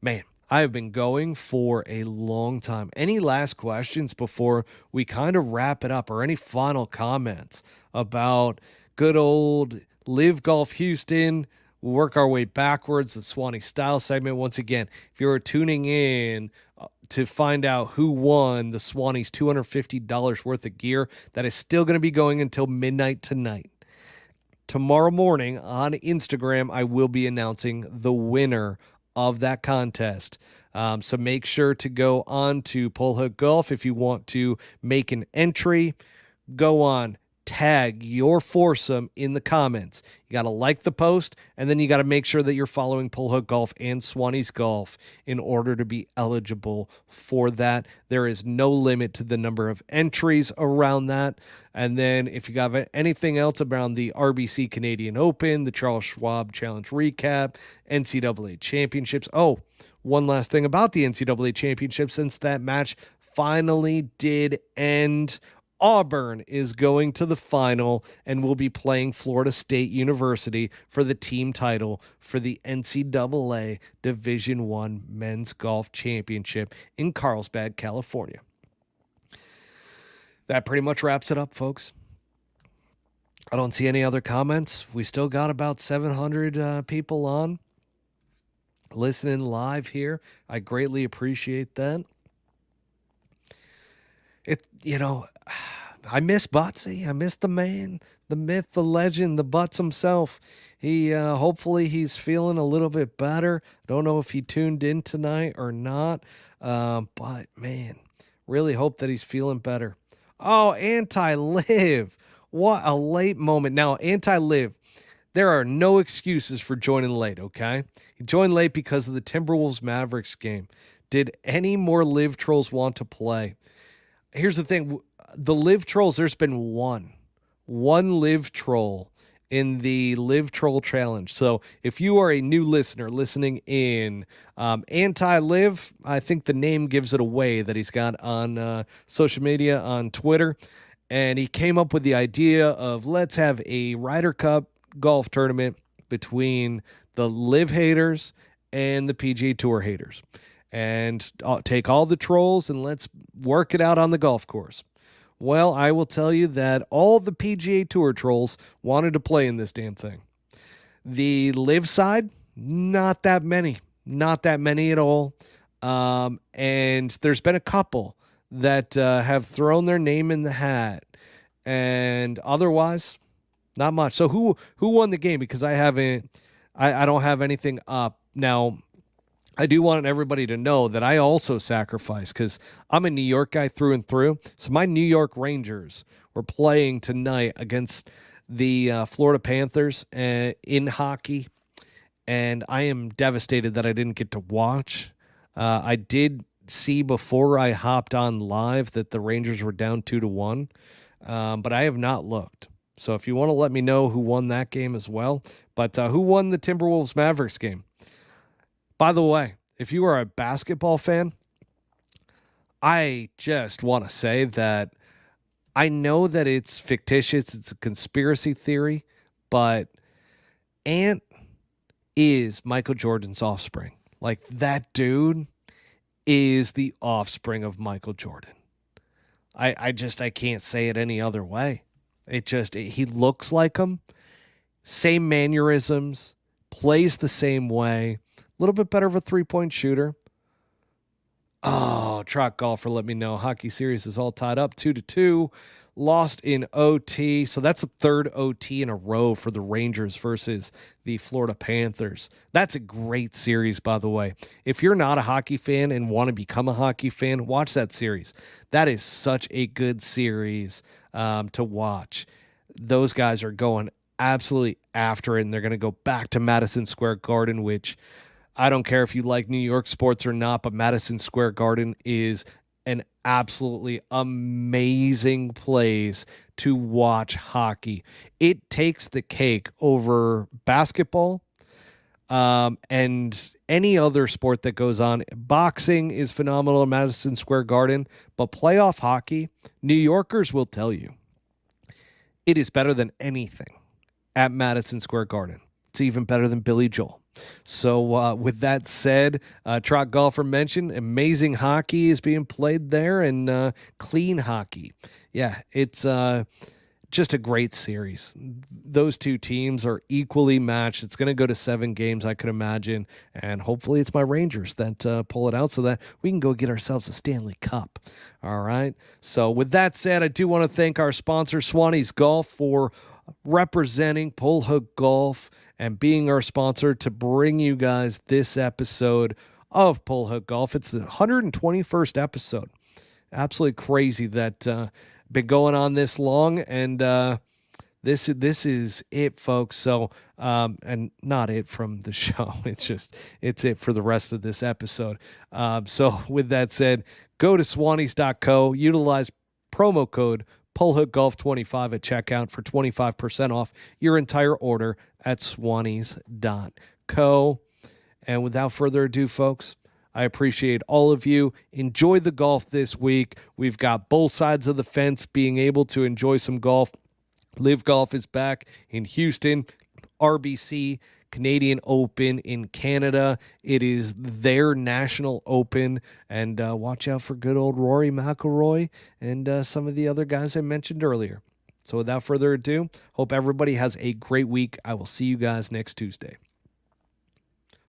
Man, I have been going for a long time. Any last questions before we kind of wrap it up, or any final comments about good old LIV Golf Houston? We'll work our way backwards, the Swanie style segment. Once again, if you're tuning in to find out who won the Swannies $250 worth of gear, that is still going to be going until midnight tonight. Tomorrow morning on Instagram, I will be announcing the winner of that contest. So make sure to go on to Pole Hook Golf if you want to make an entry. Go on, tag your foursome in the comments. You got to like the post, and then you got to make sure that you're following Pole Hook Golf and Swannies Golf in order to be eligible for that. There is no limit to the number of entries around that. And then if you got anything else around the RBC Canadian Open, the Charles Schwab Challenge recap, NCAA Championships. Oh, one last thing about the NCAA Championship, since that match finally did end, Auburn is going to the final and will be playing Florida State University for the team title for the NCAA Division I Men's Golf Championship in Carlsbad, California. That pretty much wraps it up, folks. I don't see any other comments. We still got about 700 people on listening live here. I greatly appreciate that. I miss Butsy. I miss the man, the myth, the legend, the Butts himself. Hopefully he's feeling a little bit better. Don't know if he tuned in tonight or not. But man, really hope that he's feeling better. Oh, anti-live. What a late moment. Now, anti-live, there are no excuses for joining late, okay? He joined late because of the Timberwolves Mavericks game. Did any more live trolls want to play? Here's the thing. The live trolls, there's been one live troll in the live troll challenge. So if you are a new listener listening in, anti-live, I think the name gives it away that he's got on social media, on Twitter. And he came up with the idea of let's have a Ryder Cup golf tournament between the live haters and the PGA Tour haters. And take all the trolls and let's work it out on the golf course. Well, I will tell you that all the PGA Tour trolls wanted to play in this damn thing. The live side, not that many at all. And there's been a couple that have thrown their name in the hat, and otherwise, not much. So who won the game? Because I don't have anything up now. I do want everybody to know that I also sacrifice because I'm a New York guy through and through. So my New York Rangers were playing tonight against the Florida Panthers in hockey, and I am devastated that I didn't get to watch. I did see before I hopped on live that the Rangers were down 2-1, but I have not looked. So if you want to let me know who won that game as well, but who won the Timberwolves Mavericks game? By the way, if you are a basketball fan, I just want to say that I know that it's fictitious, it's a conspiracy theory, but Ant is Michael Jordan's offspring. Like, that dude is the offspring of Michael Jordan. I can't say it any other way. He looks like him, same mannerisms, plays the same way. A little bit better of a three-point shooter, Oh, Trot Golfer, let me know. Hockey series is all tied up 2-2. Lost in OT. So that's a third OT in a row for the Rangers versus the Florida Panthers. That's a great series, by the way. If you're not a hockey fan and want to become a hockey fan, watch that series. That is such a good series to watch. Those guys are going absolutely after it, and they're going to go back to Madison Square Garden, which I don't care if you like New York sports or not, but Madison Square Garden is an absolutely amazing place to watch hockey. It takes the cake over basketball and any other sport that goes on. Boxing is phenomenal in Madison Square Garden, but playoff hockey, New Yorkers will tell you, it is better than anything at Madison Square Garden. It's even better than Billy Joel. So with that said, Trot Golfer mentioned amazing hockey is being played there, and clean hockey. Yeah, it's just a great series. Those two teams are equally matched. It's going to go to 7 games, I could imagine, and hopefully it's my Rangers that pull it out so that we can go get ourselves a Stanley Cup. All right. So with that said, I do want to thank our sponsor, Swannies Golf, for representing Pull Hook Golf and being our sponsor to bring you guys this episode of Pull Hook Golf. It's the 121st episode. Absolutely crazy that been going on this long, and this is it, folks. So and not it from the show. It's it for the rest of this episode. So with that said, go to swannies.co, utilize promo code PullHookGolf25 at checkout for 25% off your entire order at swannies.co. And without further ado, folks, I appreciate all of you. Enjoy the golf this week. We've got both sides of the fence being able to enjoy some golf. LIV Golf is back in Houston. RBC Canadian Open in Canada. It is their national open, and watch out for good old Rory McIlroy and some of the other guys I mentioned earlier. So without further ado, hope everybody has a great week. I will see you guys next Tuesday.